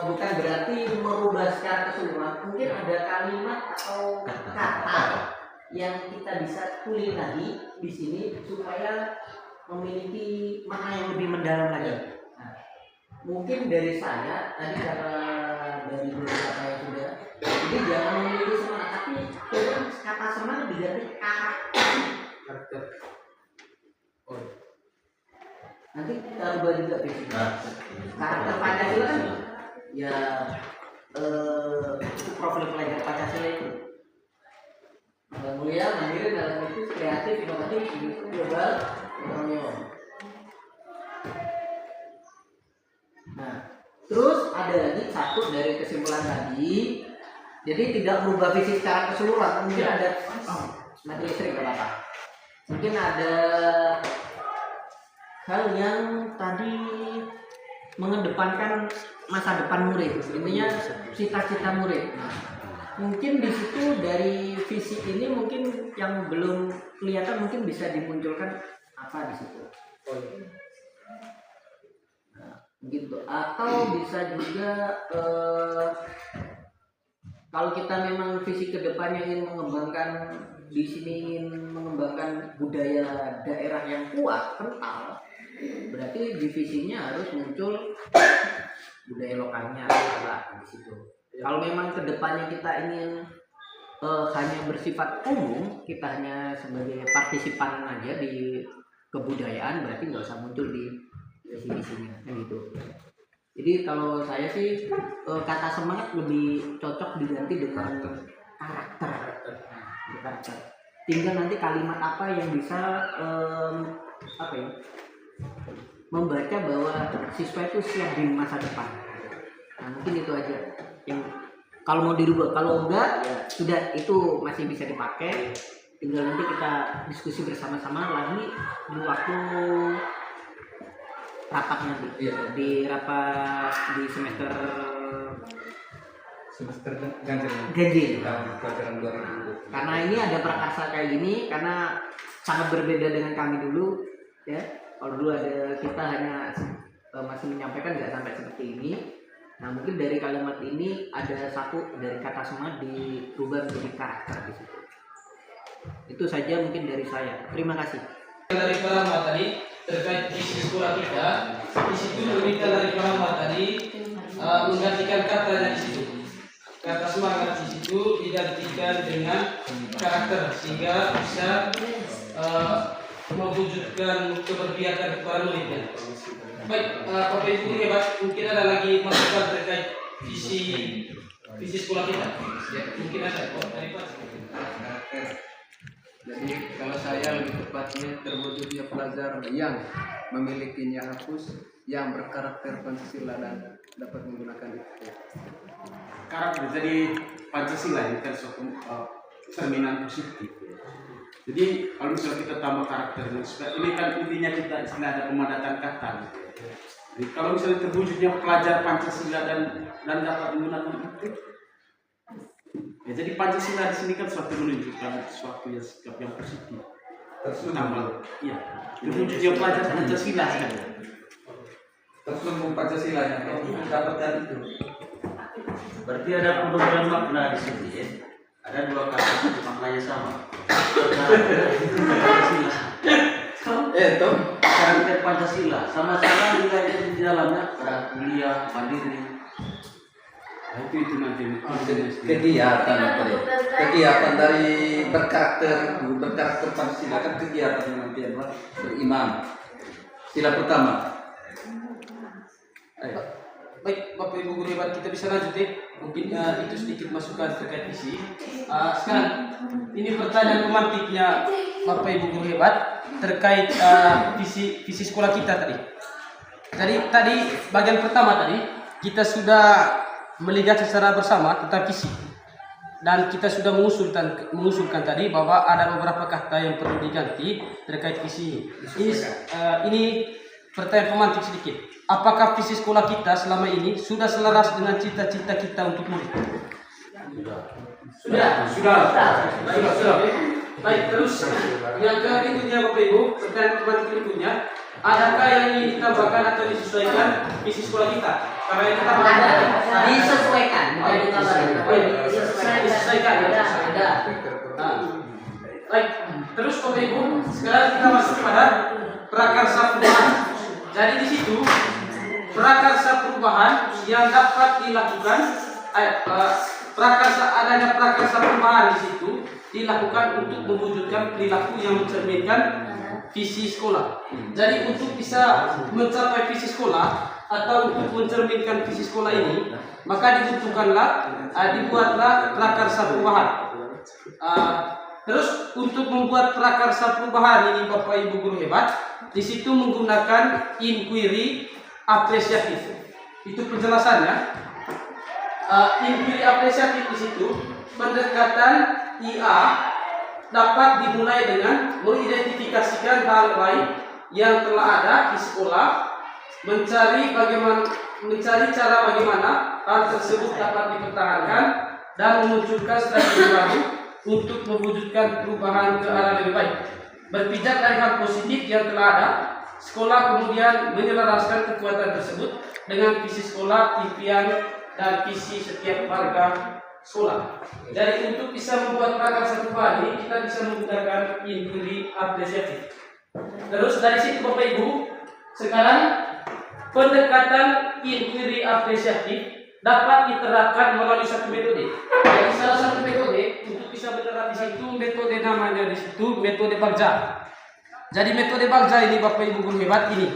bukan berarti merubah secara keseluruhan, mungkin ada kalimat atau kata yang kita bisa kulik lagi di sini supaya memiliki makna yang lebih mendalam lagi. Nah, mungkin dari saya tadi karena dari beberapa yang sudah, jadi jangan memiliki semangat, tapi kata semangat diganti karakter. Nanti kita ubah juga visi. Karakter Pancasila kan ya itu profil pelajar Pancasila itu mulia, mandiri, dalam itu kreatif, inovatif, itu global, ekonomi. Nah, terus dari kesimpulan tadi, jadi tidak berubah visi secara keseluruhan. Mungkin ada mati listrik nggak apa-apa. Mungkin ada hal yang tadi mengedepankan masa depan murid, intinya cita-cita murid. Nah, mungkin di situ dari visi ini mungkin yang belum kelihatan mungkin bisa dimunculkan apa di situ. Nah, gitu. Atau bisa juga kalau kita memang visi kedepannya ingin mengembangkan di sini, ingin mengembangkan budaya daerah yang kuat, kental, berarti divisinya harus muncul budaya lokalnya di situ. Kalau memang kedepannya kita ingin hanya bersifat umum, kita hanya sebagai partisipan aja di kebudayaan, berarti nggak usah muncul di visi-visinya gitu. Jadi kalau saya sih kata semangat lebih cocok diganti dengan karakter. Tinggal nanti kalimat apa yang bisa membaca bahwa siswa itu siap di masa depan. Nah, mungkin itu aja yang kalau mau dirubah. Kalau enggak ya sudah, itu masih bisa dipakai. Tinggal nanti kita diskusi bersama-sama lagi di waktu rapat nanti. Di rapat di semester ganjil pelajaran 2020. Karena ini ada prakarsa kayak gini, karena sangat berbeda dengan kami dulu ya. Kalau dulu ada kita hanya masih menyampaikan nggak sampai seperti ini. Nah, mungkin dari kalimat ini ada satu dari kata semangat dirubah menjadi karakter di situ. Itu saja mungkin dari saya. Terima kasih. Dari Pak Rahmat tadi terkait visi sekolah kita, di situ meminta dari Pak Rahmat tadi menggantikan katanya di situ. Kata semangat di situ digantikan dengan karakter sehingga bisa mewujudkan keberpihakan kepada muridnya. Baik, Bapak Ibu hebat, mungkin ada lagi masukan terkait visi sekolah kita. Ya, mungkin ada. Dari Pak. Jadi kalau saya lebih tepatnya terwujudnya pelajar yang memiliki niat hapus, yang berkarakter Pancasila dan dapat menggunakan itu. Karakter, jadi Pancasila ini kan suatu cerminan positif. Jadi kalau misalnya kita tambah karakternya, ini kan intinya kita istilah ada pemadatan kata. Jadi kalau misalnya terwujudnya pelajar Pancasila dan dapat menggunakan itu, ya jadi Pancasila di sini kan suatu menunjukkan suatu yang sikap yang positif. Tambah, iya. Terwujudnya pelajar Pancasila kan. Tersungguh Pancasila yang dapat dari itu. Berarti ada perubahan makna di sini ya. Ada dua kata maknanya sama. Karakter Pancasila sama-sama nilai di dalamnya pada kuliah mandiri. Nah, itu nanti kegiatan dari berkarakter Pancasila kan kegiatan nanti adalah beriman. Sila pertama. Baik, Bapak Ibu guru hebat, kita bisa lanjut ya. Mungkin itu sedikit masukan terkait visi. Sekarang ini pertanyaan pemantiknya Bapak Ibu guru hebat terkait visi sekolah kita tadi. Jadi tadi bagian pertama tadi kita sudah melihat secara bersama tentang visi dan kita sudah mengusulkan tadi bahwa ada beberapa kata yang perlu diganti terkait visi ini pertanyaan pemantik sedikit. Apakah visi sekolah kita selama ini sudah selaras dengan cita-cita kita untuk murid? Sudah. Baik, terus yang berikutnya Bapak Ibu, pertanyaan pemantik berikutnya, adakah yang ingin ditambahkan atau disesuaikan visi sekolah kita? Karena ini kita disesuaikan, disesuaikan. Ada. Baik, terus Bapak Ibu, sekarang kita masuk kepada prakarsa perubahan. Jadi di situ prakarsa perubahan yang dapat dilakukan, adanya prakarsa perubahan di situ dilakukan untuk mewujudkan perilaku yang mencerminkan visi sekolah. Jadi untuk bisa mencapai visi sekolah atau untuk mencerminkan visi sekolah ini, maka dibuatlah prakarsa perubahan. Terus untuk membuat prakarsa perubahan ini Bapak Ibu guru hebat, di situ menggunakan inquiry apresiatif. Itu penjelasannya. inquiry apresiatif di situ, pendekatan IA dapat dimulai dengan mengidentifikasikan hal baik yang telah ada di sekolah, mencari cara bagaimana hal tersebut dapat dipertahankan dan memunculkan strategi baru untuk mewujudkan perubahan ke arah lebih baik. Berpijak dari hal positif yang telah ada, sekolah kemudian menyelaraskan kekuatan tersebut dengan visi sekolah, impian, dan visi setiap warga sekolah. Jadi untuk bisa membuat prakarsa perubahan ini, kita bisa menggunakan inquiry apresiatif. Terus dari situ Bapak Ibu, sekarang pendekatan inquiry apresiatif dapat diterapkan melalui satu metode. Jadi salah satu metode untuk bisa menerapkan di situ metode namanya di situ metode Bagja. Jadi metode Bagja ini Bapak Ibu guru hebat ini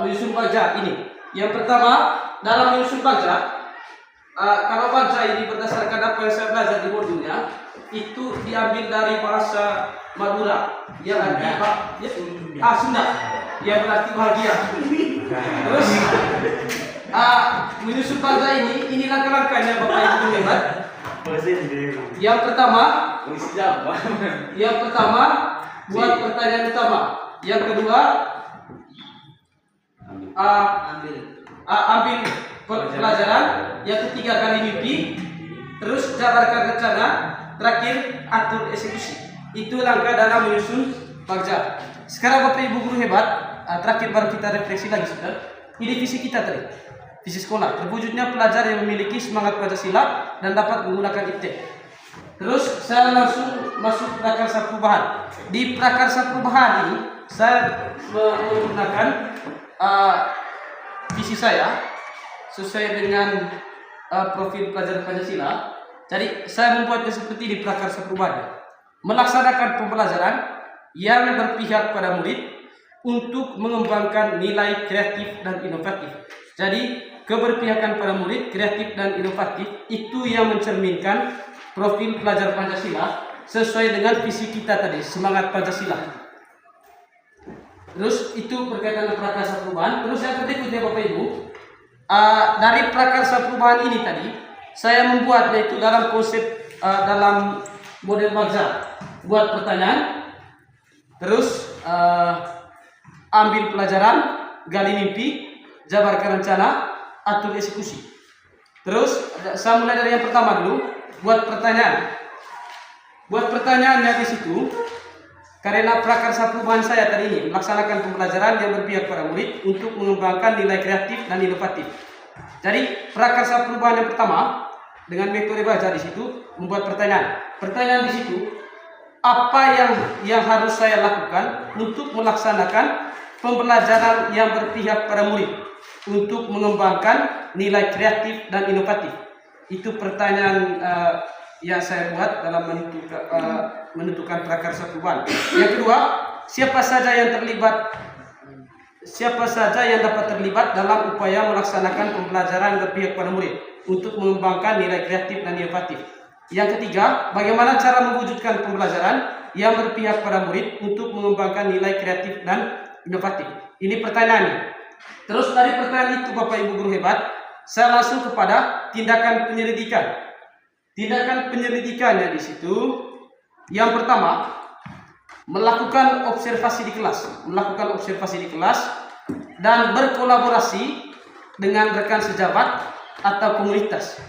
menyusun Bagja ini. Yang pertama dalam menyusun Bagja, kalau Bagja ini berdasarkan apa yang saya belajar di modulnya itu diambil dari bahasa Madura yang arti Sunda yang berarti bahagia. Terus menyusun Bagja ini langkah-langkahnya Bapak Ibu hebat. Yang pertama buat pertanyaan utama. Yang kedua ambil pelajaran. Yang ketiga kali mimpi. Terus jabarkan rencana. Terakhir atur eksekusi. Itu langkah dalam menyusun Bagja. Sekarang Bapak Ibu guru hebat, terakhir baru kita refleksi lagi sudah. Ini visi kita tadi, visi sekolah. Terwujudnya pelajar yang memiliki semangat Pancasila dan dapat menggunakan iptek. Terus saya langsung masuk prakarsa perubahan. Di prakarsa perubahan ini saya menggunakan visi saya sesuai dengan profil pelajar Pancasila. Jadi saya membuatnya seperti di prakarsa perubahan. Melaksanakan pembelajaran yang berpihak pada murid untuk mengembangkan nilai kreatif dan inovatif. Jadi keberpihakan pada murid kreatif dan inovatif itu yang mencerminkan profil pelajar Pancasila sesuai dengan visi kita tadi, semangat Pancasila. Terus itu berkaitan dengan prakarsa perubahan. Terus yang berikutnya Bapak Ibu, dari prakarsa perubahan ini tadi saya membuatnya itu dalam konsep dalam model Bagja. Buat pertanyaan, terus ambil pelajaran, gali mimpi, jabarkan rencana, atur eksekusi. Terus saya mulai dari yang pertama dulu, buat pertanyaan. Buat pertanyaannya di situ, karena prakarsa perubahan saya tadi ini melaksanakan pembelajaran yang berpihak pada murid untuk mengembangkan nilai kreatif dan inovatif. Jadi prakarsa perubahan yang pertama dengan metode Bagja di situ membuat pertanyaan. Pertanyaan di situ, apa yang harus saya lakukan untuk melaksanakan pembelajaran yang berpihak pada murid untuk mengembangkan nilai kreatif dan inovatif? Itu pertanyaan yang saya buat dalam menentukan prakarsa perubahan. Yang kedua, siapa saja yang dapat terlibat dalam upaya melaksanakan pembelajaran berpihak pada murid untuk mengembangkan nilai kreatif dan inovatif. Yang ketiga, bagaimana cara mewujudkan pembelajaran yang berpihak pada murid untuk mengembangkan nilai kreatif dan inovatif. Ini pertanyaannya. Terus dari pertanyaan itu Bapak Ibu guru hebat, saya langsung kepada tindakan penyelidikan. Tindakan penyelidikannya di situ, yang pertama, melakukan observasi di kelas, dan berkolaborasi dengan rekan sejabat atau komunitas.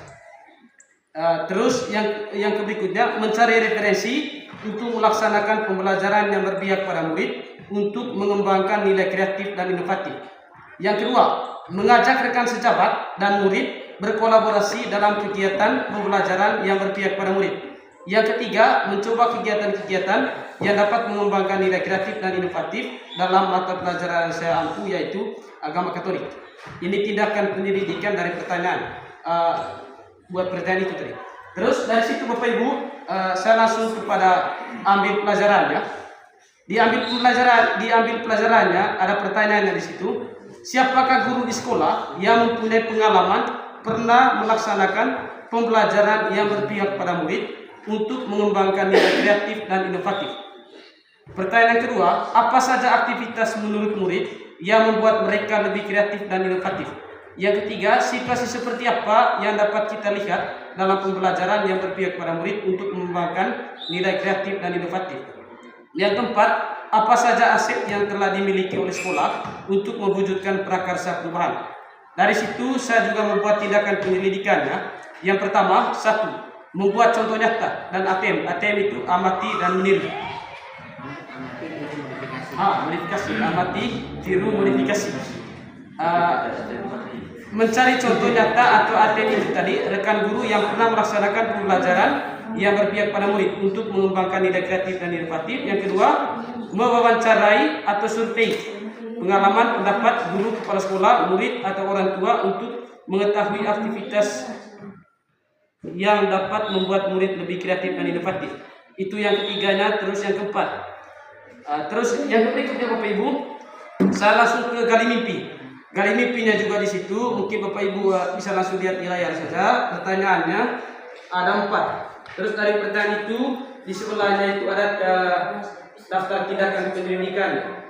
Terus yang berikutnya, mencari referensi untuk melaksanakan pembelajaran yang berpihak pada murid untuk mengembangkan nilai kreatif dan inovatif. Yang kedua, mengajak rekan sejabat dan murid berkolaborasi dalam kegiatan pembelajaran yang berpihak pada murid. Yang ketiga, mencoba kegiatan-kegiatan yang dapat mengembangkan nilai kreatif dan inovatif dalam mata pelajaran saya ampu, yaitu agama Katolik. Ini tindakan penyelidikan dari pertanyaan. Buat pertanyaan itu tadi. Terus dari situ Bapak Ibu, saya langsung kepada ambil pelajarannya. Diambil pelajarannya, ada pertanyaannya di situ. Siapakah guru di sekolah yang mempunyai pengalaman pernah melaksanakan pembelajaran yang berpihak pada murid untuk mengembangkan nilai kreatif dan inovatif? Pertanyaan kedua, apa saja aktivitas menurut murid yang membuat mereka lebih kreatif dan inovatif? Yang ketiga, situasi seperti apa yang dapat kita lihat dalam pembelajaran yang berpihak pada murid untuk mengembangkan nilai kreatif dan inovatif. Yang keempat, apa saja aset yang telah dimiliki oleh sekolah untuk mewujudkan prakarsa perubahan. Dari situ saya juga membuat tindakan penyelidikannya. Yang pertama, 1. Membuat contoh nyata dan ATM. ATM itu amati dan meniru. Modifikasi, amati, tiru, modifikasi. Mencari contoh nyata atau ATM itu tadi rekan guru yang pernah melaksanakan pembelajaran yang berpihak pada murid untuk mengembangkan nilai kreatif dan inovatif. Yang kedua, mewawancarai atau survei pengalaman pendapat guru, kepala sekolah, murid atau orang tua untuk mengetahui aktivitas yang dapat membuat murid lebih kreatif dan inovatif. Itu yang ketiganya. Terus yang keempat, terus yang berikutnya Bapak Ibu, saya langsung ke gali mimpi. Gali mimpinya juga di situ, mungkin Bapak Ibu bisa langsung lihat di layar saja. Pertanyaannya ada 4. Terus dari pertanyaan itu di sebelahnya itu ada daftar tindakan penyelidikan.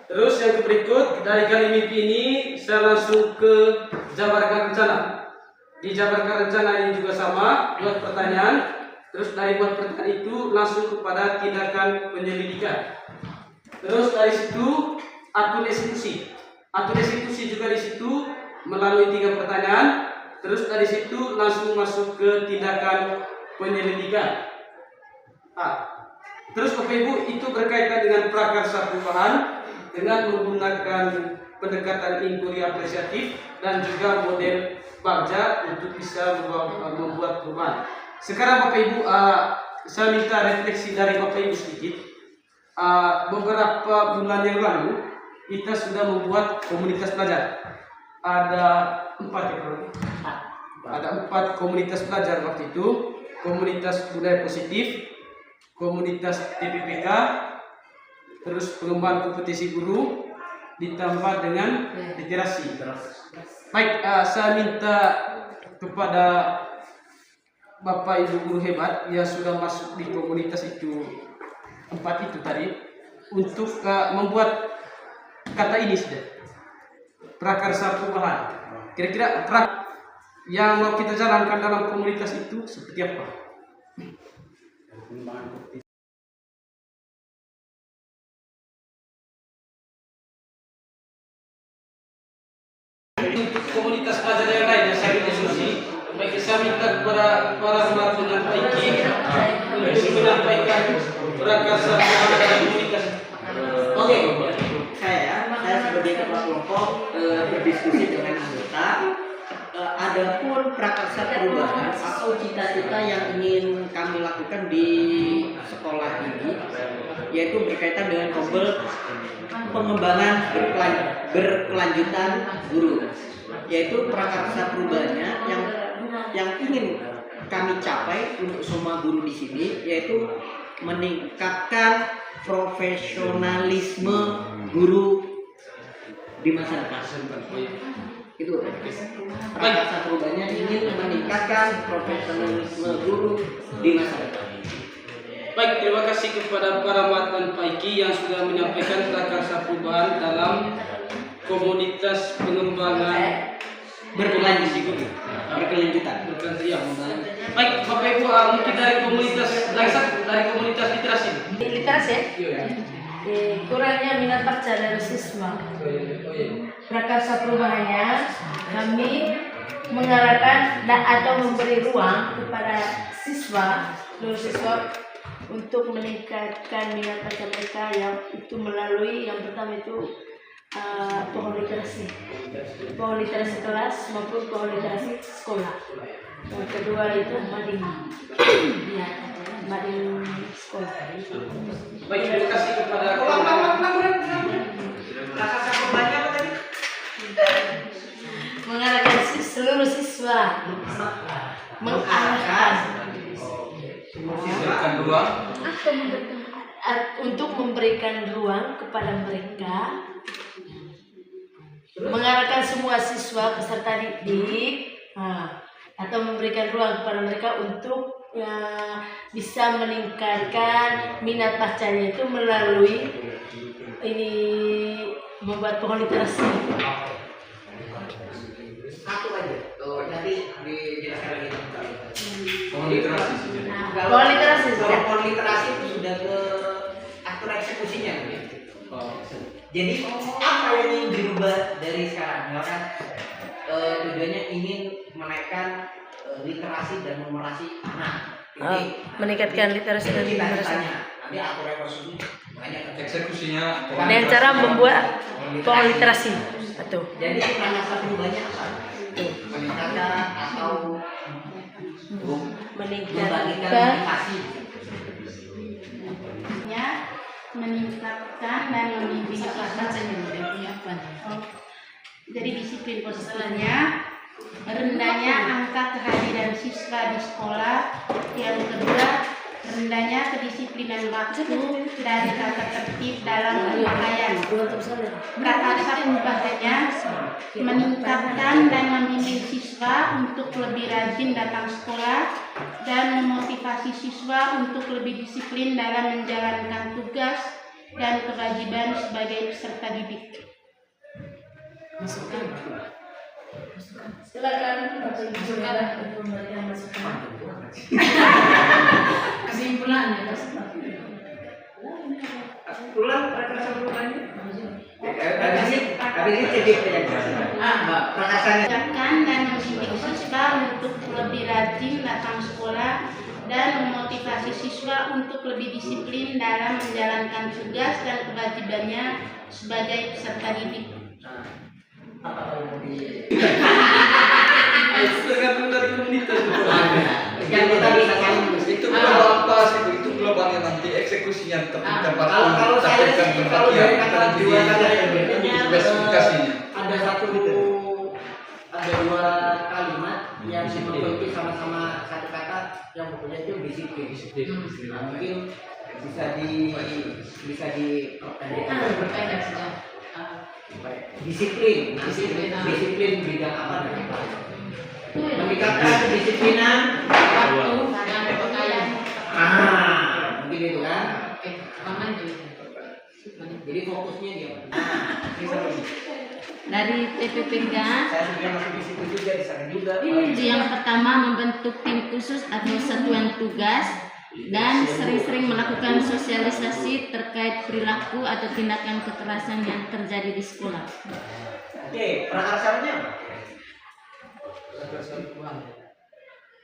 Terus yang berikut, dari gali mimpi ini saya langsung ke jabarkan rencana. Di jabarkan rencana ini juga sama, buat pertanyaan. Terus dari buat pertanyaan itu langsung kepada tindakan penyelidikan. Terus dari situ atur eksekusi. Atur eksekusi juga di situ melalui 3 pertanyaan. Terus dari situ langsung masuk ke tindakan penyelidikan. Terus Bapak Ibu, itu berkaitan dengan prakarsa perubahan dengan menggunakan pendekatan inquiry apresiatif dan juga model Bagja untuk bisa membuat perubahan. Sekarang Bapak Ibu, saya minta refleksi dari Bapak Ibu sedikit. Beberapa bulan yang lalu kita sudah membuat komunitas belajar. Ada 4 Ada 4 komunitas belajar waktu itu. Komunitas budaya positif, komunitas TPPK, terus pengembangan kompetisi guru, ditambah dengan literasi. Baik, saya minta kepada Bapak Ibu guru hebat yang sudah masuk di komunitas itu 4 itu tadi untuk membuat kata ini sudah prakarsa perubahan. Kira-kira yang mau kita jalankan dalam komunitas itu seperti apa? Komunitas belajar yang lain yang saya diskusi, baik saya minta kepada para pimpinan Paiki untuk menyampaikan prakarsa perubahan dalam komunitas. Oke, saya sebagai ketua kelompok berdiskusi dengan anggota. Adapun prakarsa perubahan atau cita-cita yang ingin kami lakukan di sekolah ini, yaitu berkaitan dengan pengembangan berkelanjutan guru, yaitu prakarsa perubahannya yang ingin kami capai untuk semua guru di sini, yaitu meningkatkan profesionalisme guru di masa depan. Itu prakarsa perubahannya ingin meningkatkan profesionalisme guru di masa depan. Baik, terima kasih kepada para mantan Paiki yang sudah menyampaikan prakarsa perubahan dalam komunitas pengembangan berkelanjutan. Baik, Bapak Ibu, mungkin dari komunitas dari komunitas literasi. Literasi ya? Kurangnya minat baca dari siswa. Prakarsa perubahannya kami mengarahkan atau memberi ruang kepada seluruh siswa untuk meningkatkan minat baca mereka, yang itu melalui yang pertama itu pohon literasi kelas maupun pohon literasi sekolah. Yang kedua itu mading sekolah. Baik, terima kasih kepada mengarahkan seluruh siswa, untuk memberikan ruang kepada mereka, mengarahkan semua siswa peserta didik, atau memberikan ruang kepada mereka untuk bisa meningkatkan minat bacanya itu melalui ini membuat pohon literasi. Satu aja. Tuh, nanti dijelaskan lagi. Pohon literasi. Pohon literasi. Kalau pohon literasi itu sudah ke atur eksekusinya. Jadi apa yang ingin dirubah dari sekarang? Misalkan tujuannya ingin menaikkan literasi dan numerasi anak. Meningkatkan literasi dan numerasi. Nanti atur eksekusi banyak. Eksekusinya Dengan cara membuat pohon literasi. Atau. Jadi hanya satu banyak apa? Meningkatkan atau membagikan literasi. Meningkatkan dan membimbing siswa. Jadi disiplin posisinya, rendahnya angka kehadiran siswa di sekolah. Yang kedua, rendahnya kedisiplinan waktu dan tata tertib dalam berpakaian. Prakarsa perubahannya meningkatkan dan membimbing siswa untuk lebih rajin datang sekolah dan memotivasi siswa untuk lebih disiplin dalam menjalankan tugas dan kewajiban sebagai peserta didik. Silakan. Kesimpulannya. Ulang prakarsa perubahannya. Habis ini jadi meningkatkan dan membimbing siswa untuk lebih rajin datang sekolah dan memotivasi siswa untuk lebih disiplin dalam menjalankan tugas dan kewajibannya sebagai peserta didik. tergantung dari komunitas. Yang kita bisa Itu global pas itu globalnya nanti eksekusinya tempat kalau saya sih kalau dari kata dua kata spesifikasinya. Ada dua kalimat yang memiliki sama-sama satu kata yang mempunyai itu disiplin. Nah, mungkin bisa dipertanyakan saja. Disiplin bidang apa dan apa? Meningkatkan kedisiplinan waktu dan pakaian. Mungkin itu kan? Jadi fokusnya dia. Dari TPPK, Saya sudah masuk di situ juga di sana juga. yang pertama membentuk tim khusus atau satuan tugas dan sering-sering melakukan sosialisasi terkait perilaku atau tindakan kekerasan yang terjadi di sekolah. Oke, prakarsanya apa?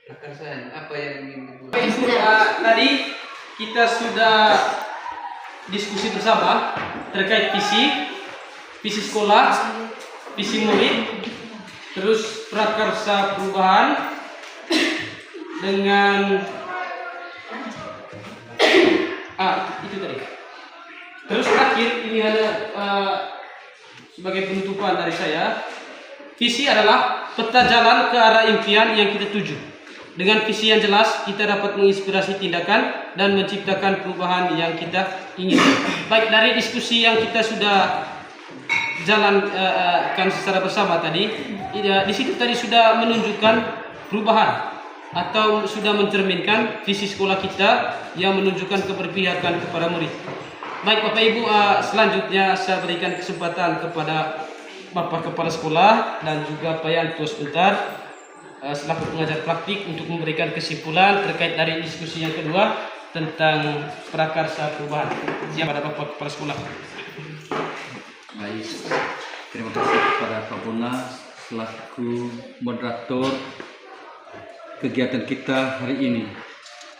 Prakarsa apa yang ingin dibuat? Tadi kita sudah diskusi bersama terkait visi sekolah, visi murid, terus prakarsa perubahan dengan itu tadi. Terus terakhir ini ada sebagai penutupan dari saya. Visi adalah peta jalan ke arah impian yang kita tuju. Dengan visi yang jelas, kita dapat menginspirasi tindakan dan menciptakan perubahan yang kita inginkan. Baik, dari diskusi yang kita sudah jalankan secara bersama tadi, di situ tadi sudah menunjukkan perubahan atau sudah mencerminkan visi sekolah kita yang menunjukkan keberpihakan kepada murid. Baik Bapak Ibu, selanjutnya saya berikan kesempatan kepada Bapak Kepala Sekolah dan juga Pak Yanto sebentar selaku pengajar praktik untuk memberikan kesimpulan terkait dari diskusi yang kedua tentang prakarsa perubahan. Siap pada Bapak Kepala Sekolah. Baik, terima kasih kepada Pak Bona selaku moderator kegiatan kita hari ini.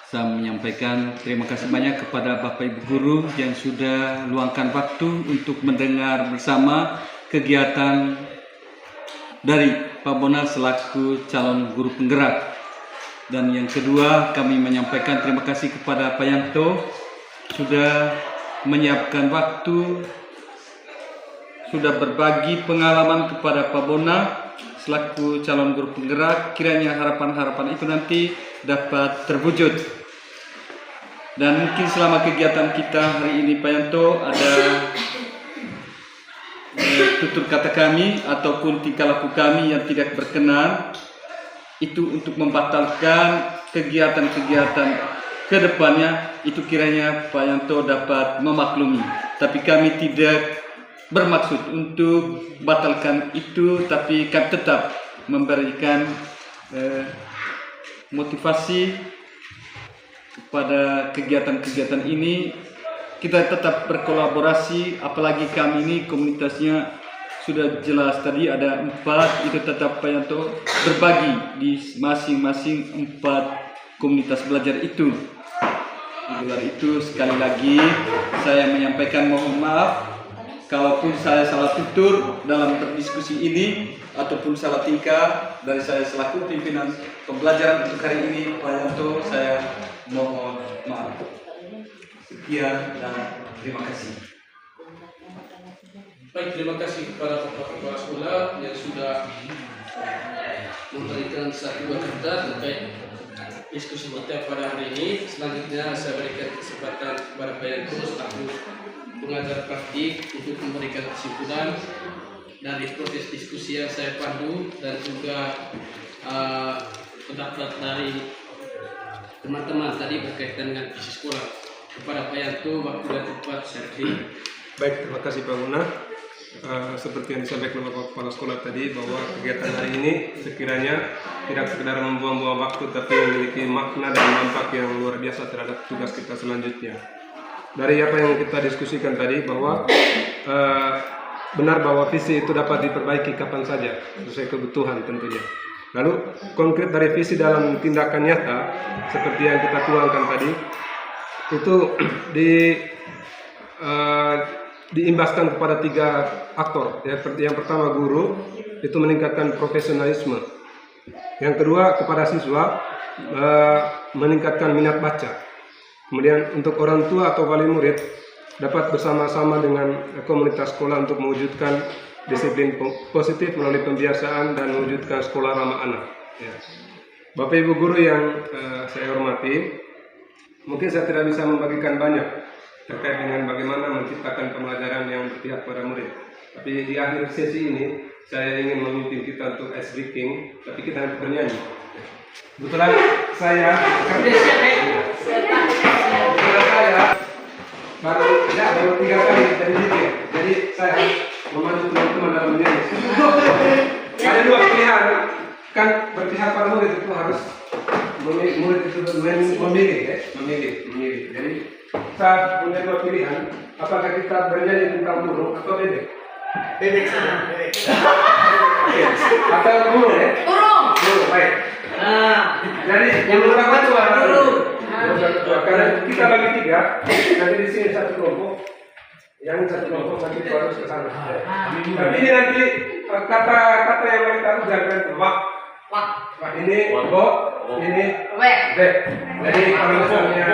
Saya menyampaikan terima kasih banyak kepada Bapak Ibu Guru yang sudah luangkan waktu untuk mendengar bersama kegiatan dari Pak Bona selaku calon guru penggerak. Dan yang kedua, kami menyampaikan terima kasih kepada Pak Yanto sudah menyiapkan waktu, sudah berbagi pengalaman kepada Pak Bona selaku calon guru penggerak. Kiranya harapan-harapan itu nanti dapat terwujud. Dan mungkin selama kegiatan kita hari ini Pak Yanto ada tutur kata kami ataupun tingkah laku kami yang tidak berkenan, itu untuk membatalkan kegiatan-kegiatan ke depannya, itu kiranya Pak Yanto dapat memaklumi. Tapi kami tidak bermaksud untuk batalkan itu, tapi kami tetap memberikan motivasi kepada kegiatan-kegiatan ini. Kita tetap berkolaborasi, apalagi kami ini komunitasnya sudah jelas tadi ada 4, itu tetap Pak Yanto berbagi di masing-masing 4 komunitas belajar itu. Di luar itu sekali lagi saya menyampaikan mohon maaf kalaupun saya salah tutur dalam berdiskusi ini ataupun salah tingkah dari saya selaku pimpinan pembelajaran untuk hari ini, Pak Yanto, saya mohon maaf. Sekian dan terima kasih. Baik, terima kasih kepada Bapak Kepala Sekolah yang sudah memberikan satu cerita terkait diskusi kita pada hari ini. Selanjutnya saya berikan kesempatan kepada Pak Yanto selaku pengajar praktik untuk memberikan kesimpulan dari proses diskusi yang saya pandu dan juga pendapat dari teman-teman tadi berkaitan dengan isi sekolah. Kepada Pak Yanto, waktu dan tempat servis. Baik, terima kasih Pak Muna. Seperti yang disampaikan oleh Bapak Kepala Sekolah tadi, bahwa kegiatan hari ini sekiranya tidak sekedar membuang-buang waktu, tapi memiliki makna dan dampak yang luar biasa terhadap tugas kita selanjutnya. Dari apa yang kita diskusikan tadi, bahwa benar bahwa visi itu dapat diperbaiki kapan saja, sesuai kebutuhan tentunya. Lalu konkret dari visi dalam tindakan nyata, seperti yang kita tuangkan tadi, itu diimbaskan kepada 3 aktor. Yang pertama guru, itu meningkatkan profesionalisme. Yang kedua kepada siswa, meningkatkan minat baca. Kemudian untuk orang tua atau wali murid dapat bersama-sama dengan komunitas sekolah untuk mewujudkan disiplin positif melalui pembiasaan dan mewujudkan sekolah ramah anak. Ya. Bapak Ibu guru yang saya hormati, mungkin saya tidak bisa membagikan banyak terkait dengan bagaimana menciptakan pembelajaran yang berpihak pada murid. Tapi di akhir sesi ini, saya ingin memimpin kita untuk ice breaking, tapi kita harus bernyanyi. Kebetulan saya baru 3 kali jadi dikir. Jadi saya memandu teman-teman dalam menyanyi. Ada 2 pilihan, kan berpihak pada murid itu harus murid itu memilih. Jadi saat punya 2 pilihan, apakah kita bernyanyi tentang burung atau bebek? Bebek saja. Atau burung ya? Burung, baik. Jadi yang pertama itu burung. Karena kita bagi 3, nanti di sini 1 kelompok, yang 1 kelompok nanti harus ke sana. Tapi ini nanti kata-kata yang lain tahu jangan wak. Ini bo, ini bek. Jadi kalau misalnya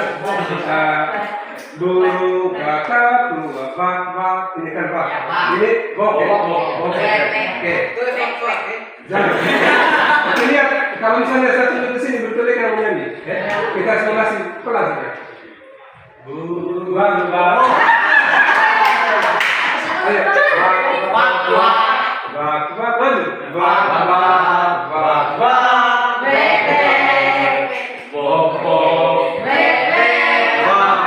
burung kakak, wak, ini kan wak. Ini bo. Oke. Jangan. Ini kalau misalnya satu di sini betul kan menyanyi. Kita simulasi pelan saja. Burung wak. Ayo. Wak, maju. Wak. Bebek. Bobo. Bebek. Wak.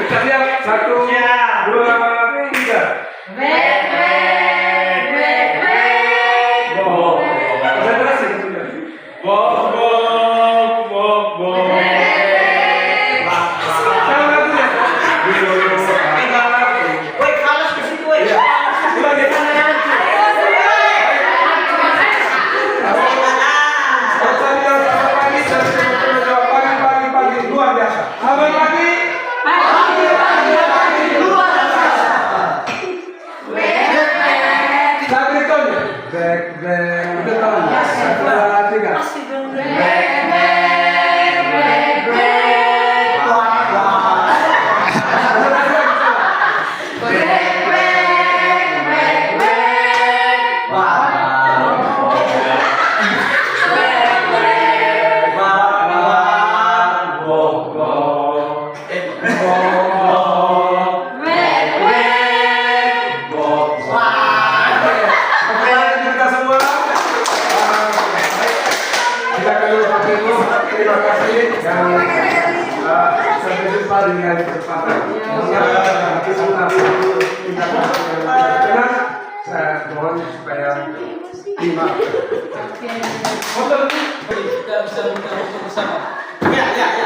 Kita siap. 1, 2, 3. Bebek. Bobo. Konsentrasi. Bobo. Kita Kita bisa minta foto bersama. Ya.